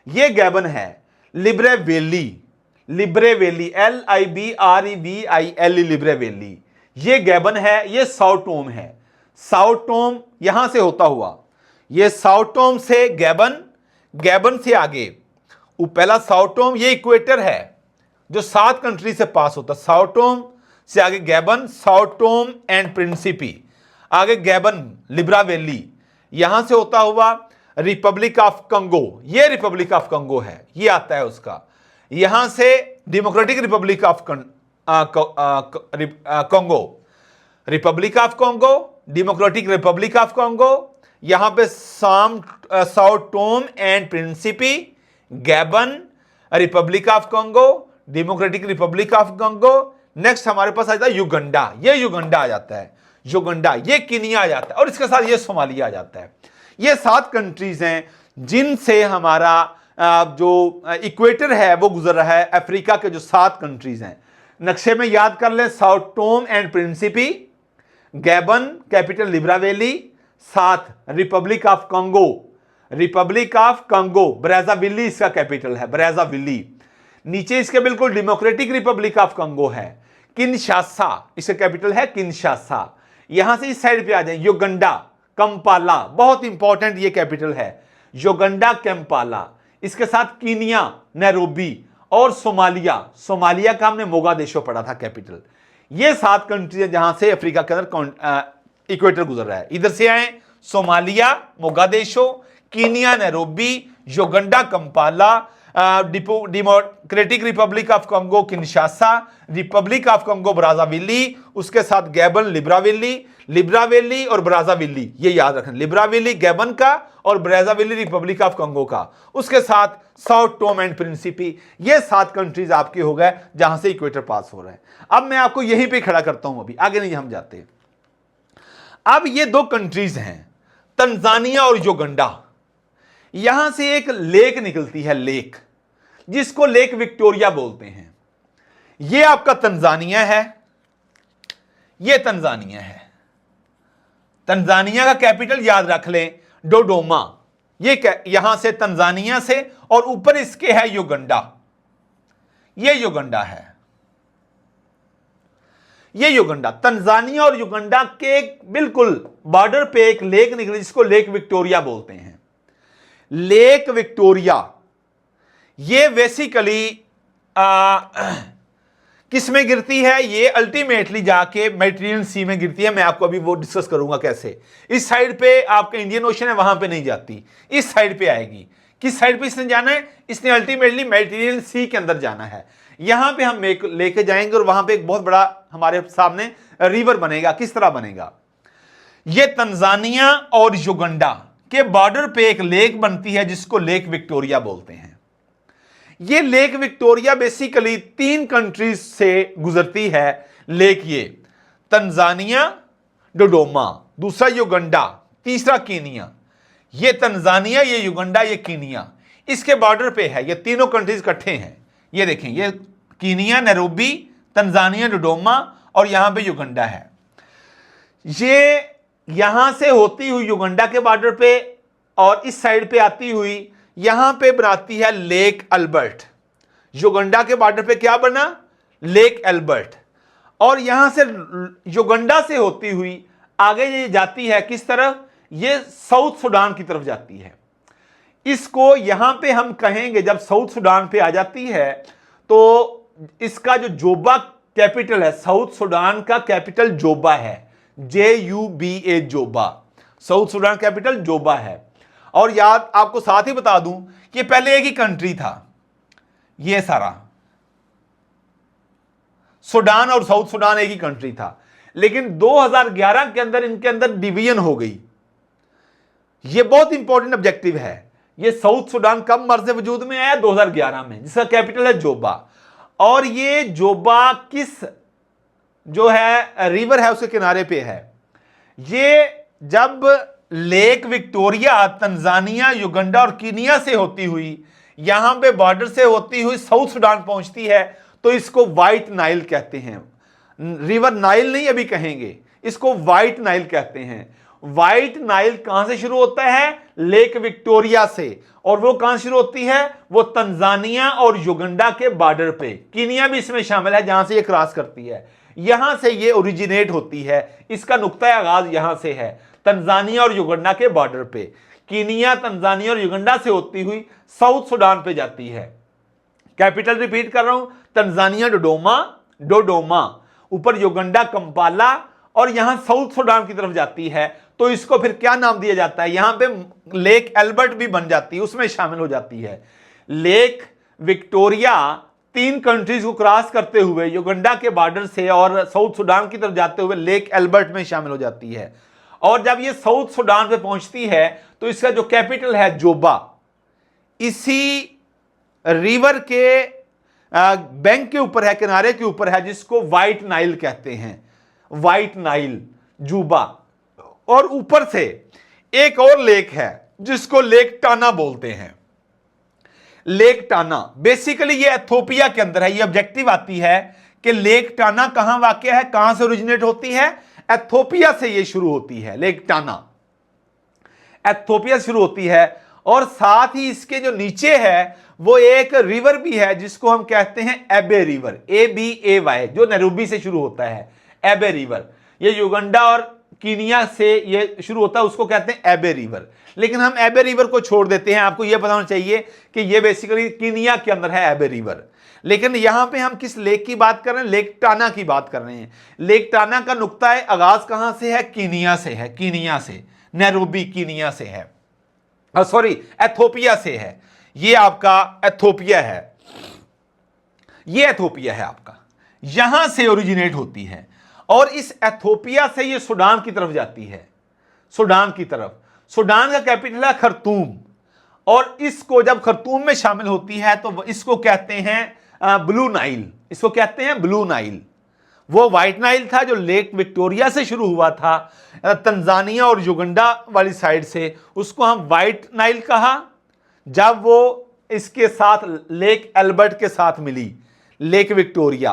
ये गैबन है। लिब्रेवेली, लिब्रेवेली, LIBREVIL, लिब्रेवेली, ये गैबन है। ये साउटोम है, साउटोम यहां से होता हुआ, ये साउटोम से गैबन, गैबन से आगे पहला साउटोम, ये इक्वेटर है जो 7 कंट्री से पास होता। साउटोम से आगे गैबन, साउटोम एंड प्रिंसिपी, आगे गैबन, लिब्रावेली, यहां से होता हुआ रिपब्लिक ऑफ कंगो, ये रिपब्लिक ऑफ कंगो है, ये आता है उसका। यहां से Democratic Republic of Congo, Republic of Congo, Democratic Republic of Congo. यहां पे south Tome and Principe, Gabon, Republic of Congo, Democratic Republic of Congo. Next हमारे पास आ जाता है युगंडा, ये युगंडा आ जाता है, युगंडा, ये कीनिया आ जाता है और इसके साथ ये सोमालिया आ जाता है। ये 7 कंट्रीज हैं जिनसे हमारा जो इक्वेटर है वो गुजर रहा है। अफ्रीका के जो 7 कंट्रीज हैं नक्शे में याद कर लें, south Tome and Principe, Gabon, capital Libreville, साथ Republic of Congo, Republic of Congo, Brazzaville इसका कैपिटल है, ब्रेज़ाविली। नीचे इसके बिल्कुल डेमोक्रेटिक रिपब्लिक ऑफ कंगो है, किनशासा इसका कैपिटल है किनशासा। यहां से इस साइड पे आ जाए युगंडा, कंपाला, बहुत इंपॉर्टेंट ये कैपिटल है, युगंडा कंपाला। इसके साथ कीनिया, नैरोबी और सोमालिया, सोमालिया का हमने मोगादिशो पढ़ा था कैपिटल। ये 7 कंट्री है जहां से अफ्रीका के अंदर इक्वेटर गुजर रहा है। इधर से आए Somalia Mogadishu, Kenya Nairobi, Uganda Kampala, Democratic Republic of Congo Kinshasa, Republic of Congo Brazzaville, उसके साथ गैबन लिब्रावेली और ब्राज़ाविली, ये याद रखें, लिब्रावेली गैबन का और ब्राज़ाविली रिपब्लिक ऑफ कंगो का, उसके साथ साउथ टोम एंड प्रिंसिपी। ये 7 कंट्रीज आपके हो गए जहां से इक्वेटर पास हो रहा है। अब मैं आपको यहीं पे खड़ा करता हूं, अभी आगे नहीं हम जाते। अब ये 2 कंट्रीज हैं तंजानिया और युगंडा। यहां से एक लेक निकलती है, लेक जिसको लेक विक्टोरिया बोलते हैं। ये आपका तंजानिया है, ये तंजानिया है। तंजानिया का कैपिटल याद रख लें डोडोमा। ये यहां से तंजानिया से, और ऊपर इसके है युगंडा, ये युगंडा है, ये युगंडा। तंजानिया और युगंडा के बिल्कुल बॉर्डर पे एक लेक निकली जिसको लेक विक्टोरिया बोलते हैं। लेक विक्टोरिया ये बेसिकली किस में गिरती है? ये अल्टीमेटली जाके मेडिटेरियन सी में गिरती है। मैं आपको अभी वो डिस्कस करूंगा कैसे। इस साइड पे आपका इंडियन ओशन है, वहां पे नहीं जाती, इस साइड पे आएगी। किस साइड पे इसने जाना है? इसने अल्टीमेटली मेडिटेरियन सी के अंदर जाना है। यहां पे हम लेके जाएंगे और वहां पे एक बहुत बड़ा हमारे सामने रिवर बनेगा। किस तरह बनेगा? ये तंजानिया और युगंडा के बॉर्डर पे एक लेक बनती है जिसको लेक विक्टोरिया बोलते हैं। ये लेक विक्टोरिया बेसिकली 3 कंट्रीज से गुजरती है। लेक ये तंजानिया, डोडोमा, दूसरा युगंडा, तीसरा कीनिया। ये तंजानिया, ये युगंडा, ये कीनिया इसके बॉर्डर पे है। ये तीनों कंट्रीज इकट्ठे हैं। ये देखें, ये कीनिया, नैरोबी, तंजानिया, डोडोमा और यहां पे युगंडा है। ये यहां से होती हुई युगंडा के बॉर्डर पे और इस साइड पे आती हुई यहां पे बनाती है लेक अल्बर्ट। युगंडा के बॉर्डर पे क्या बना? Lake Albert. और यहां से युगंडा से होती हुई आगे ये जाती है किस तरफ? ये साउथ सुडान की तरफ जाती है। इसको यहां पे हम कहेंगे, जब साउथ सुडान पे आ जाती है तो इसका जो जोबा कैपिटल है, साउथ सुडान का कैपिटल जोबा है, JUBA, Joba. South Sudan capital Joba है। और याद आपको साथ ही बता दूं कि पहले एक ही कंट्री था, ये सारा सुडान और साउथ सुडान एक ही कंट्री था, लेकिन 2011 के अंदर इनके अंदर डिवीजन हो गई। ये बहुत इंपॉर्टेंट ऑब्जेक्टिव है। ये साउथ सुडान कब मर्ज वजूद में आया? 2011 में, जिसका कैपिटल है जोबा। और ये जोबा किस जो है रिवर है उसके किनारे पे है। ये जब लेक विक्टोरिया तंजानिया, युगंडा और कीनिया से होती हुई यहां पे बॉर्डर से होती हुई साउथ सुडान पहुंचती है तो इसको व्हाइट नाइल कहते हैं। रिवर नाइल नहीं अभी कहेंगे, इसको व्हाइट नाइल कहते हैं। व्हाइट नाइल कहां से शुरू होता है? लेक विक्टोरिया से। और वो कहां शुरू होती है? वो तंजानिया और युगंडा के बॉर्डर पे। कीनिया भी इसमें शामिल है जहां से ये क्रॉस करती है। यहां से ये ओरिजिनेट होती है, इसका नुक्ता आगाज यहां से है, तंजानिया और युगंडा के बॉर्डर पे। कीनिया, तंजानिया और युगंडा से होती हुई साउथ सुडान पे जाती है। कैपिटल रिपीट कर रहा हूं, तंजानिया डोडोमा, ऊपर युगंडा कंपाला, और यहां साउथ सुडान की तरफ जाती है। तो इसको फिर क्या नाम दिया जाता है? यहां पे लेक एल्बर्ट भी बन जाती है, उसमें शामिल हो जाती है। लेक विक्टोरिया 3 कंट्रीज को क्रॉस करते हुए युगंडा के बॉर्डर से और साउथ सुडान की तरफ जाते हुए लेक एल्बर्ट में शामिल हो जाती है। और जब ये साउथ सुडान पे पहुंचती है तो इसका जो कैपिटल है जोबा, इसी रिवर के बैंक के ऊपर है, किनारे के ऊपर है, जिसको व्हाइट नाइल कहते हैं। White Nile, जूबा। और ऊपर से एक और लेक है जिसको लेक टाना बोलते हैं। लेक टाना बेसिकली ये एथियोपिया के अंदर है। ये ऑब्जेक्टिव आती है कि लेक टाना कहां वाक़या है, कहां से ओरिजिनेट होती है? एथियोपिया से ये शुरू होती है। लेक टाना एथियोपिया शुरू होती है और साथ ही इसके जो नीचे है वो एक रिवर भी है जिसको हम कहते हैं एबे रिवर, ABAY, जो नैरोबी से शुरू होता है, एबे रिवर। ये युगांडा और कीनिया से ये शुरू होता है, उसको कहते हैं एबे रिवर। लेकिन हम एबे रिवर को छोड़ देते हैं, आपको यह पता होना चाहिए कि ये बेसिकली कीनिया के अंदर है एबे रिवर। लेकिन यहां पे हम किस लेक की बात कर रहे हैं? लेक टाना की बात कर रहे हैं। लेक टाना का नुक्ता आगाज कहां से है? कीनिया से है, कीनिया से, नैरोबी कीनिया से है, सॉरी एथोपिया से है। ये आपका एथोपिया है, ये एथोपिया है आपका, यहां से ओरिजिनेट होती है और इस एथोपिया से ये सूडान की तरफ जाती है, सूडान की तरफ। सूडान का कैपिटल है खर्तूम, और इसको जब खर्तूम में शामिल होती है तो इसको कहते हैं ब्लू नाइल, इसको कहते हैं ब्लू नाइल। वो व्हाइट नाइल था जो लेक विक्टोरिया से शुरू हुआ था, तंजानिया और युगांडा वाली साइड से, उसको हम व्हाइट नाइल कहा। जब वो इसके साथ लेक एल्बर्ट के साथ मिली, लेक विक्टोरिया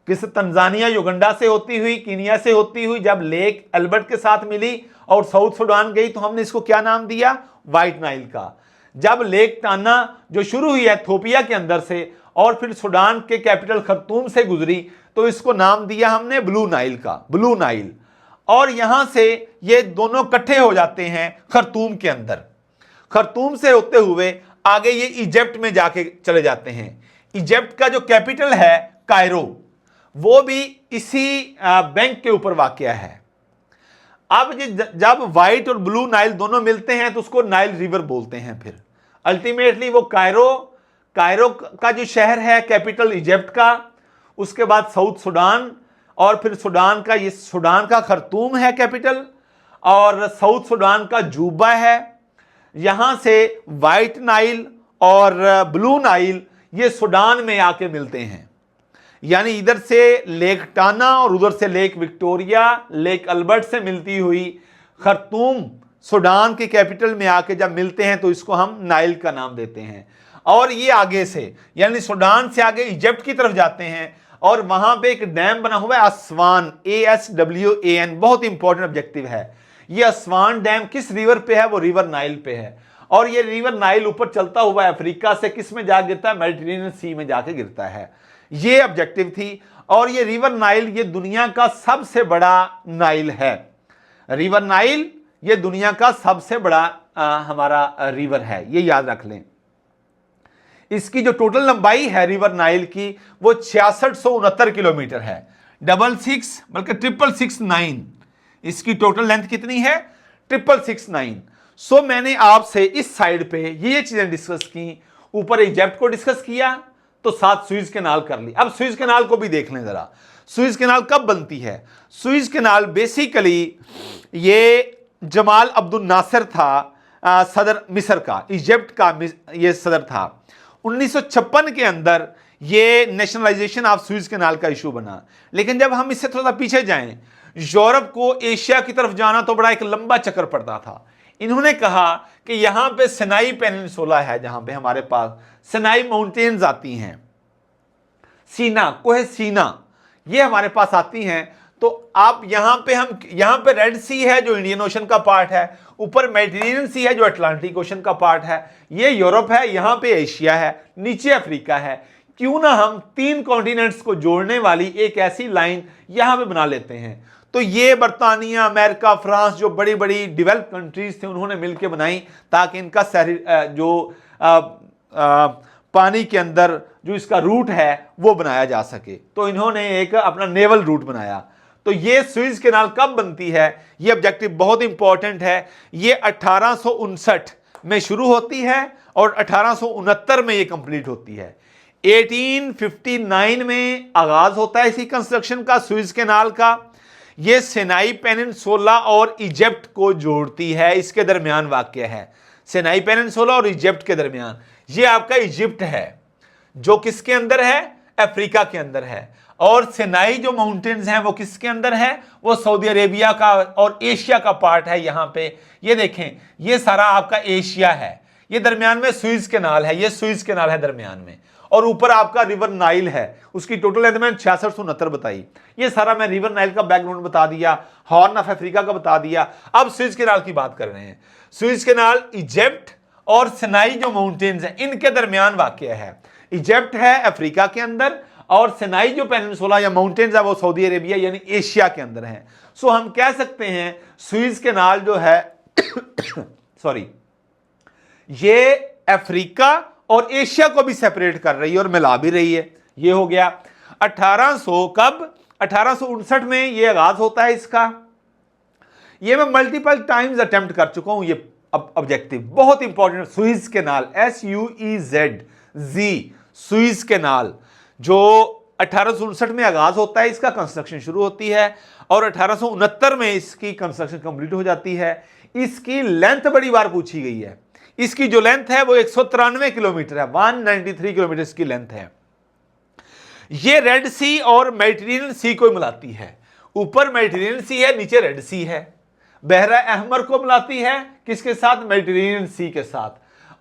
किस तंजानिया युगांडा से होती हुई, कीनिया से होती हुई, जब लेक एल्बर्ट के साथ मिली और साउथ सूडान गई तो हमने इसको क्या नाम दिया? व्हाइट नाइल का। जब लेक टाना जो शुरू हुई एथोपिया के अंदर से और फिर सूडान के कैपिटल खर्तूम से गुजरी तो इसको नाम दिया हमने ब्लू नाइल का, ब्लू नाइल। और यहां से ये दोनों इकट्ठे हो जाते हैं खर्तूम के अंदर। खर्तूम से होते हुए आगे ये इजिप्ट में जाके चले जाते हैं। इजिप्ट का जो कैपिटल है कायरो, वो भी इसी बैंक के ऊपर वाक़या है। अब जब व्हाइट और ब्लू नाइल दोनों मिलते हैं तो उसको नाइल रिवर बोलते हैं। फिर अल्टीमेटली वो कायरो का जो शहर है कैपिटल इजिप्ट का, उसके बाद साउथ सूडान, और फिर सूडान का ये सूडान का खर्तूम है कैपिटल, और साउथ सूडान का जूबा है। यहां से व्हाइट नाइल और ब्लू नाइल ये सूडान में आके मिलते हैं। यानी इधर से लेक टाना और उधर से लेक विक्टोरिया, लेक अल्बर्ट से मिलती हुई खर्तूम सूडान के कैपिटल में आके जब मिलते हैं तो इसको हम नाइल का नाम देते हैं। और ये आगे से यानी सूडान से आगे इजिप्ट की तरफ जाते हैं और वहां पे एक डैम बना हुआ है अस्वान, ASWAN, बहुत इंपॉर्टेंट ऑब्जेक्टिव है। ये अस्वान डैम किस रिवर पे है? वो रिवर नाइल पे है। और ये रिवर नाइल ऊपर चलता हुआ अफ्रीका से किस में जा गिरता है? मेडिटेरेनियन सी में जाके गिरता है। ये ऑब्जेक्टिव थी। और ये रिवर नाइल ये दुनिया का सबसे बड़ा नाइल है। रिवर नाइल ये दुनिया का सबसे बड़ा हमारा रिवर है, ये याद रख लें। इसकी जो टोटल लंबाई है रिवर नाइल की वो 6669 किलोमीटर है। 66 बल्कि 669 इसकी टोटल लेंथ कितनी है? 669। सो मैंने आपसे इस साइड पे ये चीजें डिस्कस की, ऊपर इजिप्ट को डिस्कस किया तो साथ सुइज कैनाल कर ली। अब सुइज कैनाल को भी देख लें जरा, सुइज कैनाल कब बनती है? सुइज कैनाल बेसिकली ये जमाल अब्दुल नासिर था सदर मिस्र का, इजिप्ट का ये सदर था। 1956 के अंदर ये नेशनलाइजेशन ऑफ सुइज कैनाल का इशू बना। लेकिन जब हम इससे थोड़ा पीछे जाएं, यूरोप को एशिया की तरफ जाना तो बड़ा एक लंबा चक्कर पड़ता था। इन्होंने कहा कि यहां पे सिनाई पेनिनसुला है, जहां पे हमारे पास सिनाई माउंटेन्स आती हैं, सीना, कोहे सीना, ये हमारे पास आती हैं। तो आप यहां पे रेड सी है जो इंडियन ओशन का पार्ट है, ऊपर मेडिटेरेनियन सी है जो अटलांटिक ओशन का पार्ट है, ये यूरोप है, यहां पे एशिया है, नीचे अफ्रीका है। क्यों ना हम 3 कॉन्टिनेंट्स को जोड़ने वाली एक ऐसी लाइन यहां पे बना लेते हैं। तो ये बर्तानिया, अमेरिका, फ्रांस जो बड़ी बड़ी डेवलप कंट्रीज थे उन्होंने मिलकर बनाई ताकि इनका पानी के अंदर जो इसका रूट है वो बनाया जा सके। तो इन्होंने एक अपना नेवल रूट बनाया। तो ये सुइज कैनाल कब बनती है? ये ऑब्जेक्टिव बहुत इंपॉर्टेंट है। ये 1859 में शुरू होती है और 1869 में ये कंप्लीट होती है। 1859 में आगाज होता है इसी कंस्ट्रक्शन का, सुइज कैनाल का। ये सिनाई पेनिनसुला और इजिप्ट को जोड़ती है, इसके दरमियान वाक़ है, सिनाई पेनिनसुला और इजिप्ट के दरमियान। ये आपका इजिप्ट है जो किसके अंदर है? अफ्रीका के अंदर है। और सिनाई जो माउंटेन्स हैं वो किसके अंदर है? वो सऊदी अरेबिया का और एशिया का पार्ट है। यहां पे ये देखें, ये सारा आपका एशिया है, ये दरमियान में सुइज कैनाल है, ये सुइज कैनाल है दरमियान में, और ऊपर आपका रिवर नाइल है, उसकी टोटल लेंथ मैंने 6669 बताई। ये सारा मैं रिवर नाइल का बैकग्राउंड बता दिया, हॉर्न ऑफ अफ्रीका का बता दिया। अब सुइज कैनाल की बात कर रहे हैं। सुइज कैनाल इजिप्ट और सिनाई जो माउंटेन्स हैं इनके दरमियान वाक़या है। इजिप्ट है अफ्रीका के अंदर और सिनाई जो पेनिनसुला या माउंटेन्स है वो सऊदी अरेबिया यानी एशिया के अंदर है। सो हम कह सकते हैं सुएज कैनाल जो है सॉरी ये अफ्रीका और एशिया को भी सेपरेट कर रही है और मिला भी रही है। ये हो गया 1859 में ये आगाज होता है इसका। ये मैं मल्टीपल टाइम्स अटेम्प्ट कर चुका हूं ये ऑब्जेक्टिव, बहुत important. Suez canal SUEZ Suez canal जो 1859 में आगाज होता है, इसका कंस्ट्रक्शन शुरू होती है और 1869 में इसकी कंस्ट्रक्शन कंप्लीट हो जाती है। इसकी लेंथ बड़ी बार पूछी गई है। इसकी जो लेंथ है वो 193 किलोमीटर है, 193 किलोमीटर इसकी लेंथ है। ये रेड सी और मेडिटेरेनियन सी को मिलाती है। ऊपर मेडिटेरेनियन सी है, नीचे रेड सी है। बहरा अहमर को मिलाती है किसके साथ? मेडिटेरेनियन सी के साथ।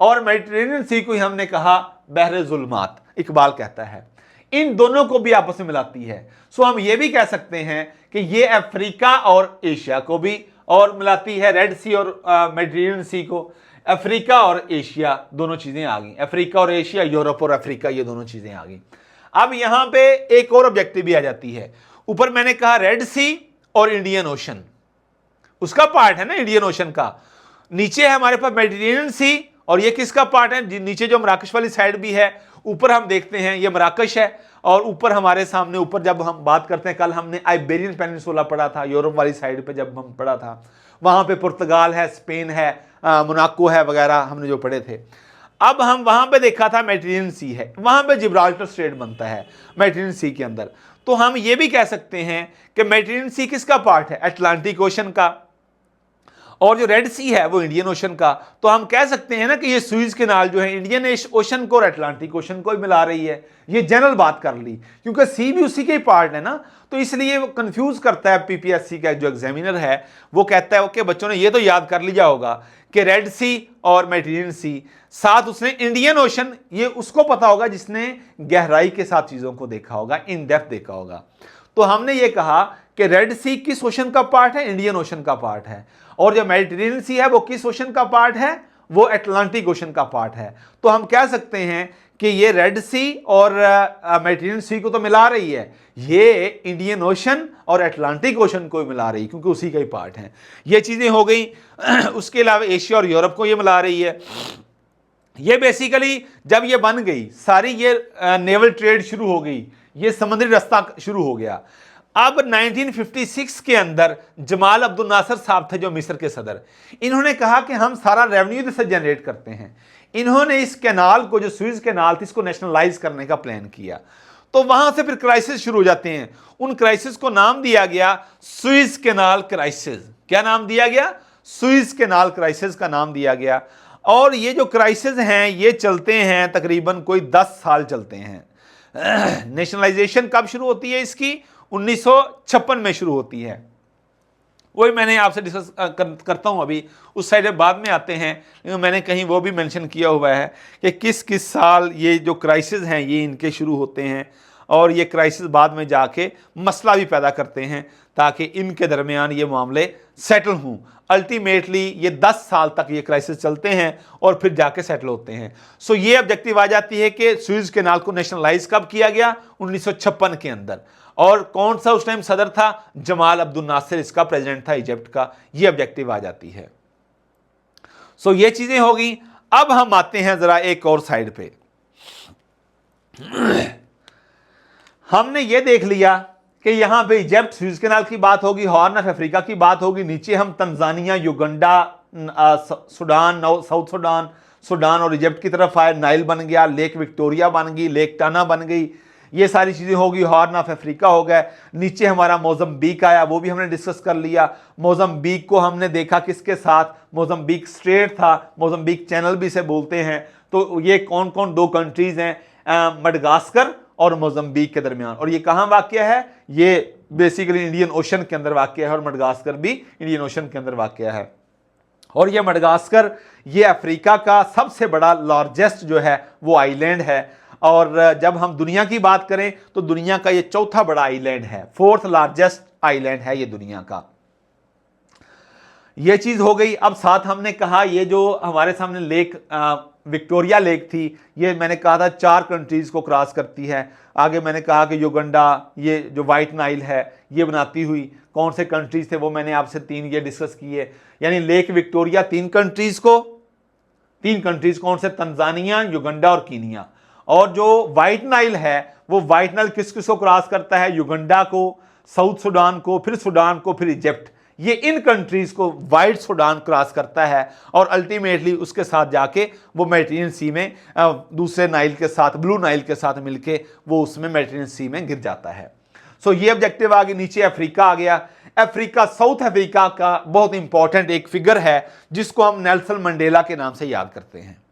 और मेडिटेरेनियन सी को ही हमने कहा बहरे जुल्मात, इकबाल कहता है। इन दोनों को भी आपस में मिलाती है। सो हम ये भी कह सकते हैं कि ये अफ्रीका और एशिया को भी और मिलाती है, रेड सी और मेडिटेरेनियन सी को। अफ्रीका और एशिया दोनों चीजें आ गई, अफ्रीका और एशिया, यूरोप और अफ्रीका, ये दोनों चीजें आ गई। अब यहां पे एक और ऑब्जेक्टिव भी आ जाती है। ऊपर मैंने कहा रेड सी और इंडियन ओशन, उसका पार्ट है ना इंडियन ओशन का। नीचे है हमारे पास मेडिटेरेनियन सी और ये किसका पार्ट है? नीचे जो मराकश वाली साइड भी है, ऊपर हम देखते हैं ये मराकश है और ऊपर हमारे सामने ऊपर जब हम बात करते हैं, कल हमने आइबेरियन पेनिनसुला पढ़ा था, यूरोप वाली साइड पे जब हम पढ़ा था, वहां पे पुर्तगाल है, स्पेन है, मोनाको है वगैरह हमने जो पढ़े थे। अब हम वहां पे देखा था मेडिटेरेनियन सी है, वहां पे जिब्राल्टर स्ट्रेट बनता है मेडिटेरेनियन सी के अंदर। तो हम ये भी कह सकते हैं कि मेडिटेरेनियन सी किसका पार्ट है? अटलांटिक ओशन का। और जो रेड सी है वो इंडियन ओशन का। तो हम कह सकते हैं ना कि ये सुएज कैनाल जो है इंडियन ओशन को और अटलांटिक ओशन को ही मिला रही है। ये जनरल बात कर ली, क्योंकि सी भी उसी के ही पार्ट है ना, तो इसलिए वो कंफ्यूज करता है। पीपीएससी का जो एग्जामिनर है वो कहता है ओके बच्चों ने ये तो याद कर लिया होगा कि रेड सी और मेडिटेरेनियन सी, साथ उसने इंडियन ओशन, ये उसको पता होगा जिसने गहराई के साथ चीजों को देखा होगा, इन डेप्थ देखा होगा। तो हमने ये कहा कि रेड सी किस ओशन का पार्ट है? इंडियन ओशन का पार्ट है। और जो मेडिटेरेनियन सी है वो किस ओशन का पार्ट है? वो अटलांटिक ओशन का पार्ट है। तो हम कह सकते हैं कि ये रेड सी और मेडिटेरेनियन सी को तो मिला रही है, ये इंडियन ओशन और अटलांटिक ओशन को मिला रही है क्योंकि उसी का ही पार्ट है। ये चीजें हो गई। उसके अलावा एशिया और यूरोप को ये मिला रही है। ये बेसिकली जब ये बन गई सारी, ये नेवल ट्रेड शुरू हो गई, ये समुद्री रास्ता शुरू हो गया। अब 1956 के अंदर जमाल अब्दुल नासर साहब थे जो मिस्र के सदर, इन्होंने कहा कि हम सारा रेवेन्यू से जनरेट करते हैं। इन्होंने इस कैनाल को, जो सुएज कैनाल थी, इसको नेशनलाइज करने का प्लान किया। तो वहां से फिर क्राइसिस शुरू हो जाते हैं। उन क्राइसिस को नाम दिया गया सुएज कैनाल क्राइसिस। क्या नाम दिया गया? सुएज कैनाल क्राइसिस का नाम दिया गया। और ये जो क्राइसिस हैं ये चलते हैं तकरीबन कोई 10 साल चलते हैं। नेशनलाइजेशन कब शुरू होती है इसकी? 1956 में शुरू होती है। वही मैंने आपसे डिस्कस करता हूं, अभी उस साइड में बाद में आते हैं, लेकिन मैंने कहीं वो भी मेंशन किया हुआ है कि किस किस साल ये जो क्राइसिस हैं ये इनके शुरू होते हैं और ये क्राइसिस बाद में जाके मसला भी पैदा करते हैं ताकि इनके दरमियान ये मामले सेटल हों। अल्टीमेटली ये 10 साल तक ये क्राइसिस चलते हैं और फिर जाके सेटल होते हैं। सो ये ऑब्जेक्टिव आ जाती है कि सुएज कैनाल को नेशनलाइज कब किया गया? 1956 के अंदर। और कौन सा उस टाइम सदर था? जमाल अब्दुल नासिर इसका प्रेसिडेंट था इजिप्ट का। ये ऑब्जेक्टिव आ जाती है। सो ये चीजें हो गई। अब हम आते हैं जरा एक और साइड पे। हमने ये देख लिया कि यहां पे इजिप्ट, सुएज कैनाल की बात होगी, हॉर्न ऑफ अफ्रीका की बात होगी, नीचे हम Tanzania, Uganda, Sudan, south Sudan, Sudan और इजिप्ट की तरफ आए, नाइल बन गया, लेक विक्टोरिया बन गई, लेक टाना बन गई, ये सारी चीजें होगी। हॉर्न ऑफ अफ्रीका हो गए। नीचे हमारा मोजम्बिक आया, वो भी हमने डिस्कस कर लिया। मोजम्बिक को हमने देखा किसके साथ? मोजम्बिक स्ट्रेट था, मोजम्बिक चैनल भी इसे बोलते हैं। तो ये कौन कौन 2 कंट्रीज हैं? मडगास्कर और मोजम्बिक के दरमियान। और ये कहां वाक़या है? ये बेसिकली इंडियन ओशन के अंदर वाक़या है और मडगास्कर भी इंडियन ओशन के अंदर वाक़या है। और ये मडगास्कर, ये अफ्रीका का सबसे बड़ा लार्जेस्ट जो है वो आइलैंड है। और जब हम दुनिया की बात करें तो दुनिया का ये 4था बड़ा आइलैंड है, 4th लार्जेस्ट आइलैंड है ये दुनिया का। ये चीज हो गई। अब साथ हमने कहा ये जो हमारे सामने लेक विक्टोरिया लेक थी, ये मैंने कहा था 4 कंट्रीज को क्रॉस करती है। आगे मैंने कहा कि युगांडा, ये जो वाइट नाइल है ये बनाती हुई कौन से कंट्रीज थे वो मैंने आपसे 3 ये डिस्कस किए। यानी लेक विक्टोरिया 3 कंट्रीज कौन से, तंजानिया, युगांडा और कीनिया। और जो वाइट नाइल है वो वाइट नाइल किस किस को क्रॉस करता है, युगांडा को, साउथ सुडान को, फिर सुडान को, फिर इजिप्ट। ये इन कंट्रीज को वाइट सुडान क्रॉस करता है और अल्टीमेटली उसके साथ जाके वो मेडिटेरियन सी में दूसरे नाइल के साथ, ब्लू नाइल के साथ मिलके वो उसमें मेडिटेरियन सी में गिर जाता है। सो ये ऑब्जेक्टिव आ गया। नीचे अफ्रीका आ गया। अफ्रीका, साउथ अफ्रीका का बहुत इंपॉर्टेंट एक फिगर है जिसको हम नेल्सन मंडेला के नाम से याद करते हैं।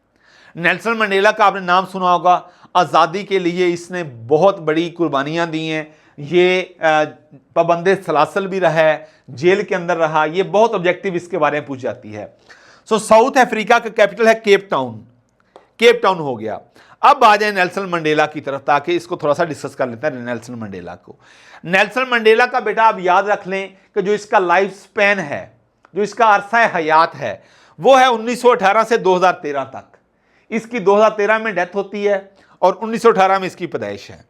नेल्सन मंडेला का आपने नाम सुना होगा। आज़ादी के लिए इसने बहुत बड़ी कुर्बानियां दी हैं। ये पाबंदे सलासल भी रहा है, जेल के अंदर रहा। ये बहुत ऑब्जेक्टिव इसके बारे में पूछ जाती है। सो साउथ अफ्रीका का कैपिटल है केप टाउन हो गया। अब आ जाए नेल्सन मंडेला की तरफ ताकि इसको थोड़ा सा डिस्कस कर लेते हैं नेल्सन मंडेला को। नेल्सन मंडेला का बेटा आप याद रख लें कि जो इसका लाइफ स्पैन है, जो इसका अरसा हयात है वो है 1918 से 2013 तक। इसकी 2013 में डेथ होती है और 1918 में इसकी पैदाइश है।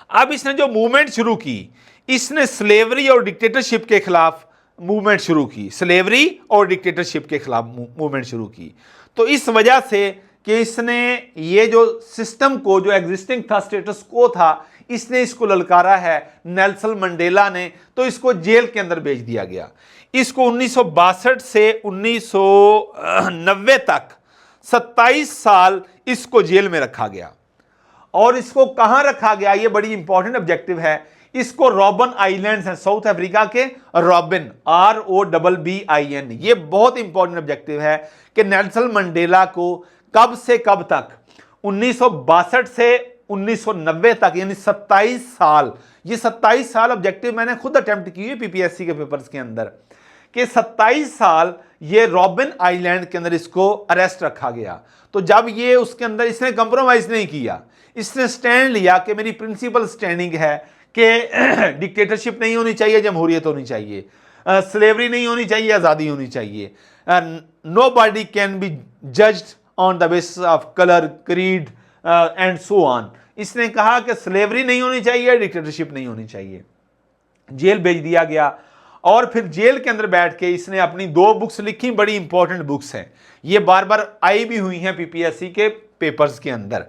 अब इसने जो मूवमेंट शुरू की, इसने स्लेवरी और डिक्टेटरशिप के खिलाफ मूवमेंट शुरू की, स्लेवरी और डिक्टेटरशिप के खिलाफ मूवमेंट शुरू की। तो इस वजह से कि इसने ये जो सिस्टम को, जो एग्जिस्टिंग था, स्टेटस को था, इसने इसको ललकारा है नेल्सन मंडेला ने, तो इसको जेल के अंदर भेज दिया गया। इसको 1962 से 1990 तक 27 साल इसको जेल में रखा गया। और इसको कहां रखा गया, ये बड़ी इंपॉर्टेंट ऑब्जेक्टिव है। इसको रॉबन आइलैंड्स हैं, साउथ अफ्रीका के रॉबिन, ROBBIN। ये बहुत इंपॉर्टेंट ऑब्जेक्टिव है कि नेल्सन मंडेला को कब से कब तक, 1962 से 1990 तक, यानी 27 साल। ये 27 साल ऑब्जेक्टिव मैंने खुद अटेम्प्ट की है PPSC के पेपर्स के अंदर, कि 27 साल ये रॉबिन आइलैंड के अंदर इसको अरेस्ट रखा गया। तो जब ये उसके अंदर, इसने कंप्रोमाइज नहीं किया, इसने स्टैंड लिया कि मेरी प्रिंसिपल स्टैंडिंग है कि डिक्टेटरशिप नहीं होनी चाहिए, जमहूरियत होनी चाहिए, स्लेवरी नहीं होनी चाहिए, आज़ादी होनी चाहिए, nobody can be judged on the basis of colour, creed and so on. इसने कहा कि स्लेवरी नहीं होनी चाहिए, डिक्टेटरशिप नहीं होनी चाहिए। जेल भेज दिया गया और फिर जेल के अंदर बैठ के इसने अपनी 2 बुक्स लिखी, बड़ी इंपॉर्टेंट बुक्स हैं, ये बार बार आई भी हुई हैं PPSC के पेपर्स के अंदर।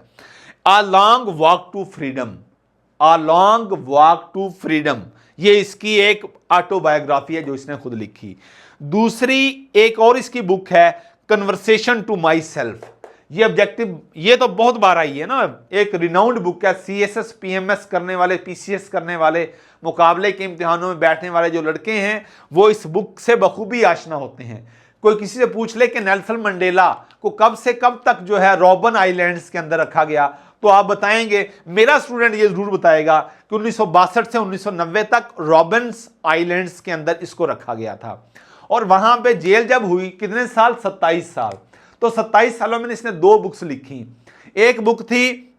A long walk to freedom, A long walk to freedom, ये इसकी एक ऑटोबायोग्राफी है जो इसने खुद लिखी। दूसरी एक और इसकी बुक है कन्वर्सेशन टू माई सेल्फ। ये ऑब्जेक्टिव, ये तो बहुत बार आई है ना, एक रिनाउंड बुक है। CSS PMS करने वाले, PCS करने वाले, मुकाबले के इम्तिहानों में बैठने वाले जो लड़के हैं वो इस बुक से बखूबी आशना होते हैं। कोई किसी से पूछ ले कि नेल्सन मंडेला को कब से कब तक जो है रॉबन आइलैंड्स के अंदर रखा गया, तो आप बताएंगे, मेरा स्टूडेंट ये जरूर बताएगा कि 1962 से 1990 तक रॉबिन्स आइलैंड्स के अंदर इसको रखा गया था। और वहां पे जेल जब हुई, कितने साल, 27 साल। तो 27 सालों में इसने 2 बुक्स लिखी। एक बुक थी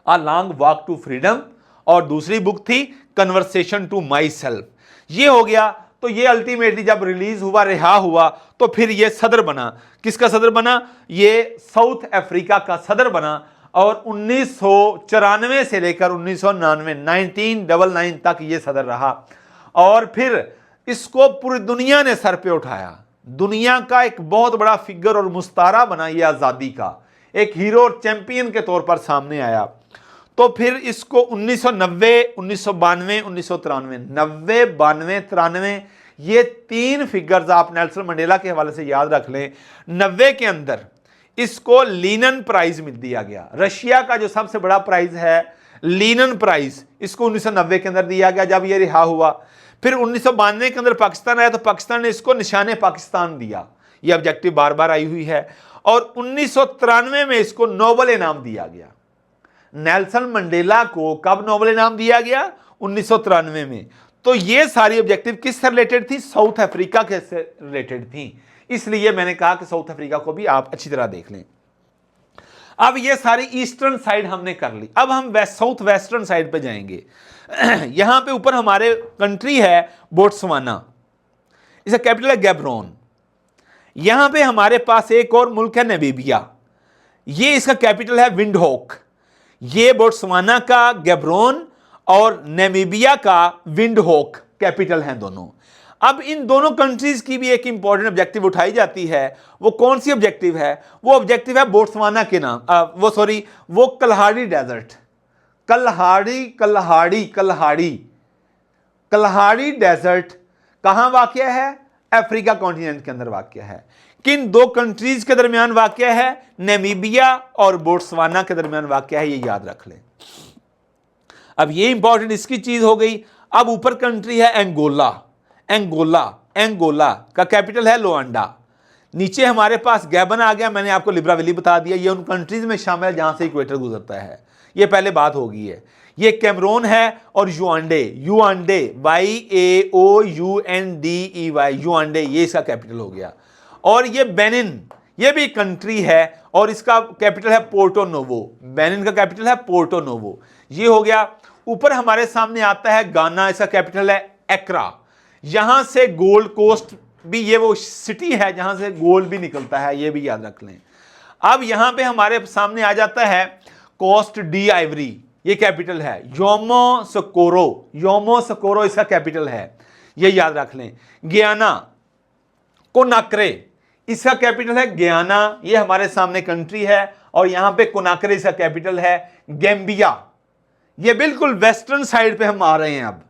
a long walk to freedom और दूसरी बुक थी कन्वर्सेशन टू माई सेल्फ। ये हो गया। तो ये अल्टीमेटली जब रिलीज हुआ, रिहा हुआ, तो फिर ये सदर बना। किसका सदर बना, ये साउथ अफ्रीका का सदर बना। और 1994 से लेकर 1999 तक ये सदर रहा। और फिर इसको पूरी दुनिया ने सर पे उठाया। दुनिया का एक बहुत बड़ा फिगर और मुस्तारा बना ये आज़ादी का, एक हीरो और चैंपियन के तौर पर सामने आया। तो फिर इसको 1990, 1992, 1993, 90, 92, 93, ये 3 फिगर्स आप नेल्सन मंडेला के हवाले से याद रख लें। 90 के अंदर इसको लीनन प्राइज मिल दिया गया। रशिया का जो सबसे बड़ा प्राइज है लीनन प्राइज, इसको 1990 के अंदर दिया गया जब ये रिहा हुआ। फिर 1992 के अंदर पाकिस्तान आया तो पाकिस्तान ने इसको निशाने पाकिस्तान दिया। ये ऑब्जेक्टिव बार बार आई हुई है। और 1993 में इसको नोबेल इनाम दिया गया। नेल्सन मंडेला को कब नोबेल इनाम दिया गया, 1993 में। तो ये सारी ऑब्जेक्टिव किससे रिलेटेड थी, साउथ अफ्रीका के से रिलेटेड थी। इसलिए मैंने कहा कि साउथ अफ्रीका को भी आप अच्छी तरह देख लें। अब ये सारी ईस्टर्न साइड हमने कर ली। अब हम साउथ वेस्टर्न साइड पे जाएंगे। यहां पे ऊपर हमारे कंट्री है बोट्सवाना। इसका कैपिटल है गैब्रोन। यहां पे हमारे पास एक और मुल्क है नामीबिया, ये इसका कैपिटल है विंडहोक। ये बोट्सवाना का गैब्रोन और नामीबिया का विंडहोक कैपिटल हैं दोनों। अब इन दोनों कंट्रीज की भी एक इंपॉर्टेंट ऑब्जेक्टिव उठाई जाती है। वो कौन सी ऑब्जेक्टिव है? वो ऑब्जेक्टिव है बोट्सवाना के नाम वो कल्हाड़ी डेजर्ट, कल्हाड़ी डेजर्ट कहां वाक़या है? अफ्रीका कॉन्टिनेंट के अंदर वाक़या है। किन दो कंट्रीज के दरमियान वाक़या है? नामीबिया और बोट्सवाना के दरमियान वाक़या है, ये याद रख लें। अब ये इंपॉर्टेंट इसकी चीज हो गई। अब ऊपर कंट्री है एंगोला का कैपिटल है लुआंडा। नीचे हमारे पास गैबन आ गया, मैंने आपको लिब्राविली बता दिया, ये उन कंट्रीज में शामिल है जहां से इक्वेटर गुजरता है, ये पहले बात हो गई है। ये कैमरून है और युआंडे YAOUNDEY, युआंडे, ये इसका कैपिटल हो गया। और ये बेनिन, ये भी कंट्री है और इसका कैपिटल है पोर्टो नोवो। बेनिन का कैपिटल है पोर्टो नोवो, ये हो गया। ऊपर हमारे सामने आता है गाना, इसका कैपिटल है एक्रा। यहां से गोल्ड कोस्ट भी, ये वो सिटी है जहां से गोल्ड भी निकलता है, ये भी याद रख लें। अब यहां पे हमारे सामने आ जाता है कोस्ट डी आइवरी, ये कैपिटल है योमोसोकोरो इसका कैपिटल है, ये याद रख लें। गियाना कोनाक्रे, इसका कैपिटल है गियाना, ये हमारे सामने कंट्री है और यहां पे कोनाक्रे इसका कैपिटल है। गैम्बिया, ये बिल्कुल वेस्टर्न साइड पे हम आ रहे हैं। अब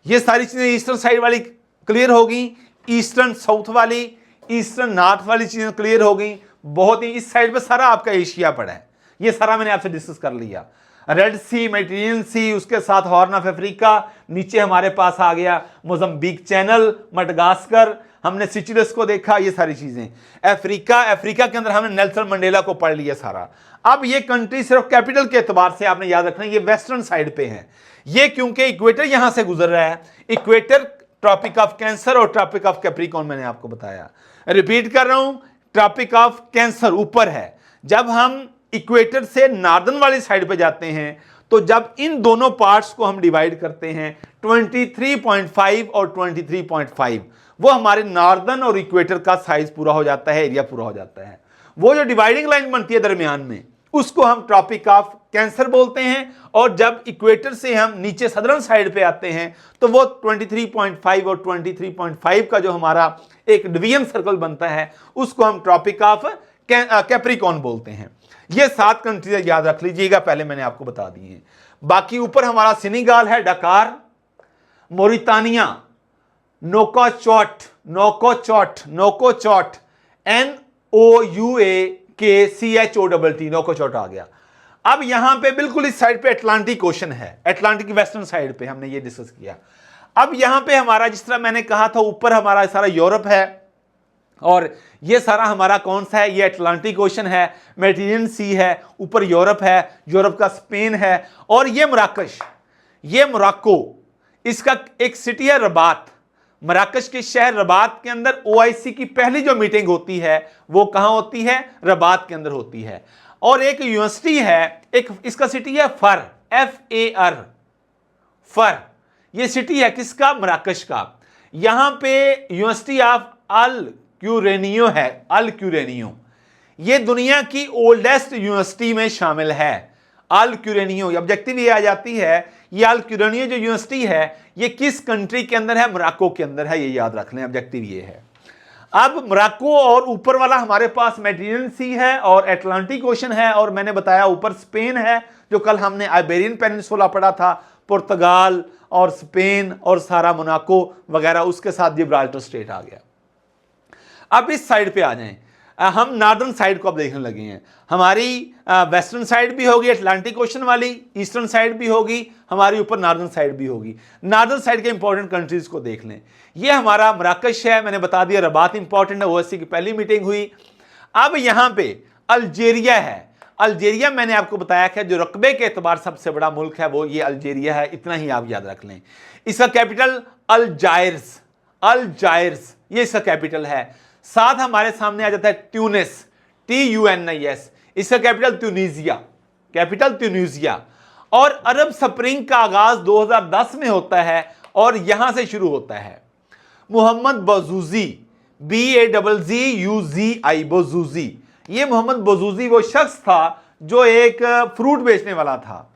ये सारी चीजें ईस्टर्न साइड वाली क्लियर होगी, ईस्टर्न साउथ वाली, ईस्टर्न नॉर्थ वाली चीजें क्लियर हो गई। बहुत ही इस साइड पे सारा आपका एशिया पड़ा है, ये सारा मैंने आपसे डिस्कस कर लिया। रेड सी, मेडिटेरियन सी, उसके साथ हॉर्न ऑफ अफ्रीका, नीचे हमारे पास आ गया मोजम्बिक चैनल, मडगास्कर, हमने सिचिलस को देखा, ये सारी चीजें। अफ्रीका के अंदर हमने नेल्सन मंडेला को पढ़ लिया सारा। अब ये कंट्री सिर्फ कैपिटल के एतबार से आपने याद रखना है, ये वेस्टर्न साइड पे है। ये क्योंकि इक्वेटर यहां से गुजर रहा है, इक्वेटर ट्रॉपिक ऑफ कैंसर और ट्रॉपिक ऑफ कैप्रिकॉर्न मैंने आपको बताया। रिपीट कर रहा हूं, ट्रॉपिक ऑफ कैंसर ऊपर है। जब हम इक्वेटर से नॉर्दर्न वाली साइड पे जाते हैं तो जब इन दोनों पार्ट्स को हम डिवाइड करते हैं 23.5 और 23.5, वो हमारे नॉर्दर्न और इक्वेटर का साइज पूरा हो जाता है, एरिया पूरा हो जाता है। वो जो डिवाइडिंग लाइन बनती है दरमियान में, उसको हम ट्रॉपिक ऑफ कैंसर बोलते हैं। और जब इक्वेटर से हम नीचे सदर्न साइड पे आते हैं तो वो 23.5 और 23.5 का जो हमारा एक डिवीजन सर्कल बनता है, उसको हम ट्रॉपिक ऑफ कैप्रिकॉर्न बोलते हैं। ये 7 कंट्रीज याद रख लीजिएगा, पहले मैंने आपको बता दी हैं। बाकी ऊपर हमारा सेनेगल है, डकार, मोरितानिया, नोकोचोट NOUAKCHOTT, नोकोचोट आ गया। अब यहां पे बिल्कुल इस साइड पे अटलांटिक ओशन है, अटलांटिक की वेस्टर्न साइड पे हमने ये डिस्कस किया। अब यहां पे हमारा, जिस तरह मैंने कहा था, ऊपर हमारा सारा यूरोप है और ये सारा हमारा कौन सा है? ये अटलांटिक ओशन है, मेडिटेरियन सी है, ऊपर यूरोप है, यूरोप का स्पेन है, और ये मराकश, ये मोरक्को, इसका एक सिटी है रबात। मराकश के शहर रबात के अंदर OIC की पहली जो मीटिंग होती है वो कहां होती है? रबात के अंदर होती है। और एक यूनिवर्सिटी है, एक इसका सिटी है FAR, फर, ये सिटी है किसका? मराकश का। यहां पे यूनिवर्सिटी ऑफ अल क्यूरेनियो है, अल क्यूरेनियो, ये दुनिया की ओल्डेस्ट यूनिवर्सिटी में शामिल है। अल क्यूरेनियो, ऑब्जेक्टिव ये आ जाती है, ये अल क्यूरेनियो जो यूनिवर्सिटी है ये किस कंट्री के अंदर है? मोरक्को के अंदर है, ये याद रख लें, ऑब्जेक्टिव ये है। अब मोरक्को और ऊपर वाला हमारे पास मेडिटेरियन सी है और अटलांटिक ओशन है, और मैंने बताया ऊपर स्पेन है, जो कल हमने आइबेरियन पेनिनसुला पढ़ा था, पुर्तगाल और स्पेन और सारा मोनाको वगैरह, उसके साथ जिब्राल्टर स्टेट आ गया। अब इस साइड पे आ जाएं, हम नॉर्दर्न साइड को अब देखने लगे हैं। हमारी वेस्टर्न साइड भी होगी अटलांटिक ओशन वाली, ईस्टर्न साइड भी होगी, हमारी ऊपर नॉर्दर्न साइड भी होगी। नॉर्दर्न साइड के इंपॉर्टेंट कंट्रीज को देख लें। ये हमारा मराकश है, मैंने बता दिया, रबात इंपॉर्टेंट है, OIC की पहली मीटिंग हुई। अब यहां पे अल्जीरिया है। अल्जीरिया मैंने आपको बताया कि जो रकबे के एतबार सबसे बड़ा मुल्क है वो ये अल्जीरिया है, इतना ही आप याद रख लें। इसका कैपिटल अल्जायर्स, अल्जायर्स ये इसका कैपिटल है। साथ हमारे सामने आ जाता है ट्यूनिस, TUNIS, इसका कैपिटल ट्यूनीजिया, कैपिटल ट्यूनीजिया। और अरब स्प्रिंग का आगाज 2010 में होता है और यहां से शुरू होता है। मोहम्मद बौजूजी, BAZZUZI, बौजूजी। ये मोहम्मद बौजूजी वो शख्स था जो एक फ्रूट बेचने वाला था।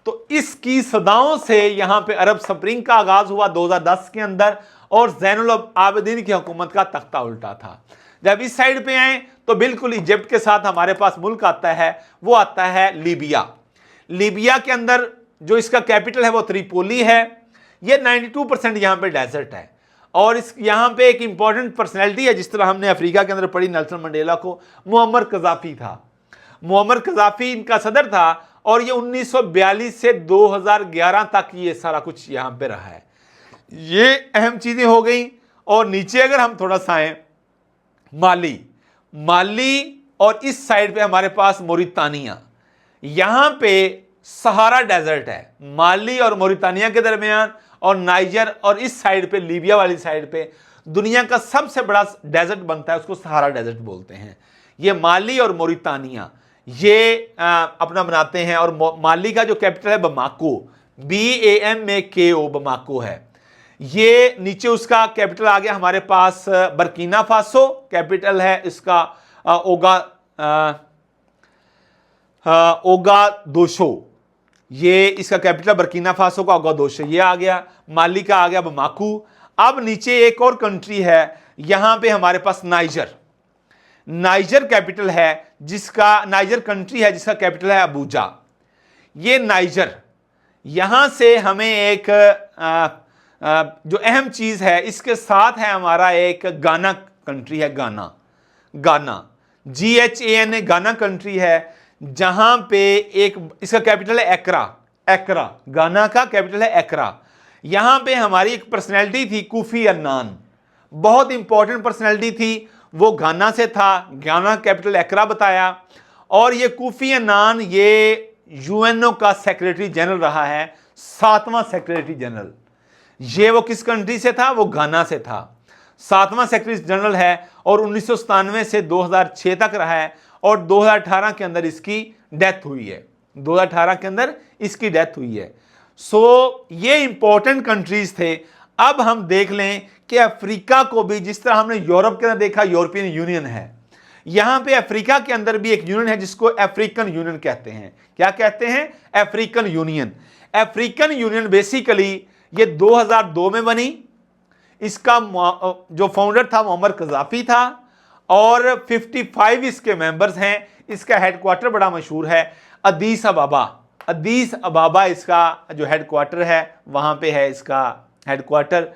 तो इसकी सदाओं से यहां पे अरब स्प्रिंग का आगाज हुआ 2010 के अंदर, और ज़ैनुल आबिदीन की हुकूमत का तख्ता उल्टा था। जब इस साइड पे आए तो बिल्कुल इजिप्ट के साथ हमारे पास मुल्क आता है, वो आता है लीबिया। लीबिया के अंदर जो इसका कैपिटल है वो त्रिपोली है। ये 92% यहां पे डेजर्ट है, और इस यहां पे एक इंपॉर्टेंट पर्सनैलिटी है, जिस तरह हमने अफ्रीका के अंदर पढ़ी नेल्सन मंडेला को, मुअम्मर कज़ाफ़ी था। मुअम्मर कज़ाफ़ी इनका सदर था, और ये 1942 से 2011 तक ये सारा कुछ यहां पे रहा है। ये अहम चीजें हो गई। और नीचे अगर हम थोड़ा सा आए, माली और इस साइड पे हमारे पास मोरितानिया, यहां पे सहारा डेजर्ट है माली और मोरितानिया के दरमियान, और नाइजर और इस साइड पे लीबिया वाली साइड पे दुनिया का सबसे बड़ा डेजर्ट बनता है, उसको सहारा डेजर्ट बोलते हैं। ये माली और मोरितानिया ये अपना बनाते हैं। और माली का जो कैपिटल है बमाको, BAMAKO, बमाको है। ये नीचे उसका कैपिटल आ गया हमारे पास बर्किना फासो, कैपिटल है इसका ओगादोशो, ये इसका कैपिटल बर्किना फासो का ओगादोशो ये आ गया। माली का आ गया बमाकू। अब नीचे एक और कंट्री है, यहां पे हमारे पास नाइजर कैपिटल है, जिसका नाइजर कंट्री है जिसका कैपिटल है अबूजा। ये नाइजर, यहां से हमें एक जो अहम चीज है, इसके साथ है हमारा एक गाना कंट्री है, गाना GHAN, गाना कंट्री है, जहां पे एक इसका कैपिटल है एकरा, गाना का कैपिटल है एकरा। यहां पे हमारी एक पर्सनैलिटी थी कोफी अन्नान, बहुत इंपॉर्टेंट पर्सनैलिटी थी, वो गाना से था, गाना कैपिटल एकरा बताया। और ये कोफी अन्नान ये UNO का सेक्रेटरी जनरल रहा है, 7वां सेक्रेटरी जनरल। ये वो किस कंट्री से था? वो गाना से था, 7वां सेक्रेटरी जनरल है, और 1997 से 2006 तक रहा है, और 2018 के अंदर इसकी डेथ हुई है। 2018 के अंदर इसकी डेथ हुई है। सो ये इंपॉर्टेंट कंट्रीज थे। अब हम देख लें कि अफ्रीका को भी, जिस तरह हमने यूरोप के अंदर देखा यूरोपियन यूनियन है, यहां पे अफ्रीका के अंदर भी एक यूनियन है जिसको अफ्रीकन यूनियन कहते हैं। क्या कहते हैं? African union. African union basically ये 2002 में बनी। इसका जो फाउंडर था मुअम्मर कज़ाफ़ी था, और 55 इसके मेंबर्स हैं। इसका हेडक्वार्टर बड़ा मशहूर है, अदीस अबाबा इसका जो हेडक्वार्टर है, वहां पे है इसका हेडक्वार्टर।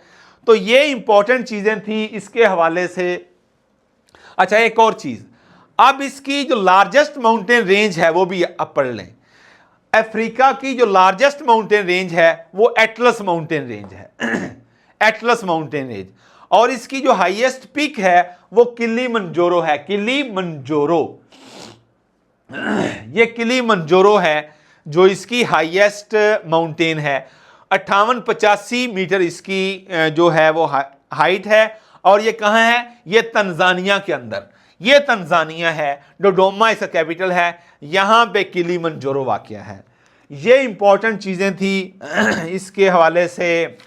तो ये इंपॉर्टेंट चीजें थी इसके हवाले से। अच्छा, एक और चीज, अब इसकी जो लार्जेस्ट माउंटेन रेंज है वो भी अब पढ़ लें। अफ्रीका की जो लार्जेस्ट माउंटेन रेंज है वो एटलस माउंटेन रेंज है एटलस माउंटेन रेंज। और इसकी जो हाईएस्ट पीक है वो किलिमंजारो है, ये किलिमंजारो है जो इसकी हाईएस्ट माउंटेन है। 5885 मीटर इसकी जो है वो हाइट है। और ये कहाँ है? ये तंजानिया के अंदर, ये तंजानिया है, डोडोमा इसका कैपिटल है, यहां पे किलिमंजारो वाक़या है। ये इंपॉर्टेंट चीजें थी इसके हवाले से।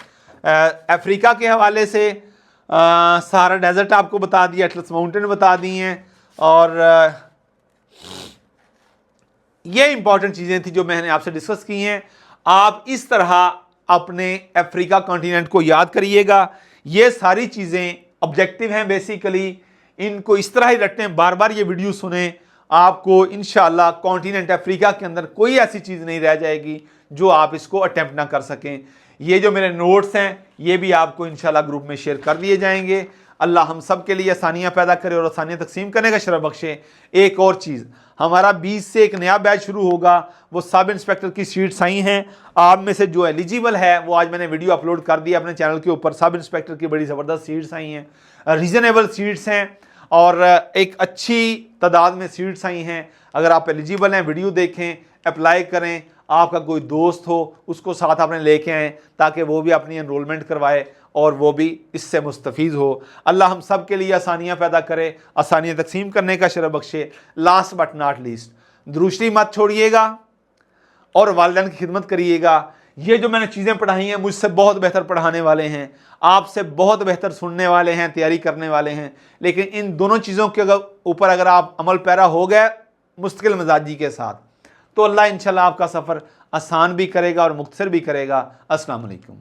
अफ्रीका के हवाले से सहारा डेजर्ट आपको बता दिया, एटलस माउंटेन बता दी हैं, और ये इंपॉर्टेंट चीजें थी जो मैंने आपसे डिस्कस की हैं। आप इस तरह अपने अफ्रीका कॉन्टिनेंट को याद करिएगा। ये सारी चीजें ऑब्जेक्टिव हैं बेसिकली, इनको इस तरह ही रटें, बार बार ये वीडियो सुने, आपको इंशाल्लाह कॉन्टिनेंट अफ्रीका के अंदर कोई ऐसी चीज़ नहीं रह जाएगी जो आप इसको अटेम्प्ट ना कर सकें। ये जो मेरे नोट्स हैं ये भी आपको इंशाल्लाह ग्रुप में शेयर कर दिए जाएंगे। अल्लाह हम सब के लिए आसानियाँ पैदा करे और आसानियाँ तकसीम करने का शरफ बख्शे। एक और चीज़, हमारा 20 से एक नया बैच शुरू होगा, वो सब इंस्पेक्टर की सीट्स आई हैं। आप में से जो एलिजिबल है वो आज मैंने वीडियो अपलोड कर दिया अपने चैनल के ऊपर। सब इंस्पेक्टर की बड़ी ज़बरदस्त सीट्स आई हैं, रीज़नेबल सीट्स हैं, और एक अच्छी तादाद में सीट्स आई हैं। अगर आप एलिजिबल हैं वीडियो देखें, अप्लाई करें, आपका कोई दोस्त हो उसको साथ आपने लेके आएँ ताकि वो भी अपनी एनरोलमेंट करवाए और वो भी इससे मुस्तफ़ीज़ हो। अल्लाह हम सब के लिए आसानियाँ पैदा करे, आसानियाँ तकसीम करने का शरफ बख्शे। लास्ट बट नॉट लीस्ट, दुरूशी मत छोड़िएगा और वालिदैन की खिदमत करिएगा। ये जो मैंने चीज़ें पढ़ाई हैं मुझसे बहुत बेहतर पढ़ाने वाले हैं, आपसे बहुत बेहतर सुनने वाले हैं, तैयारी करने वाले हैं। लेकिन इन दोनों चीज़ों के ऊपर अगर आप अमल पैरा हो गए मुस्तकिल मिजाजी के साथ, तो अल्लाह इंशाल्लाह आपका सफ़र आसान भी करेगा और मुख्तसर भी करेगा। अस्सलाम वालेकुम।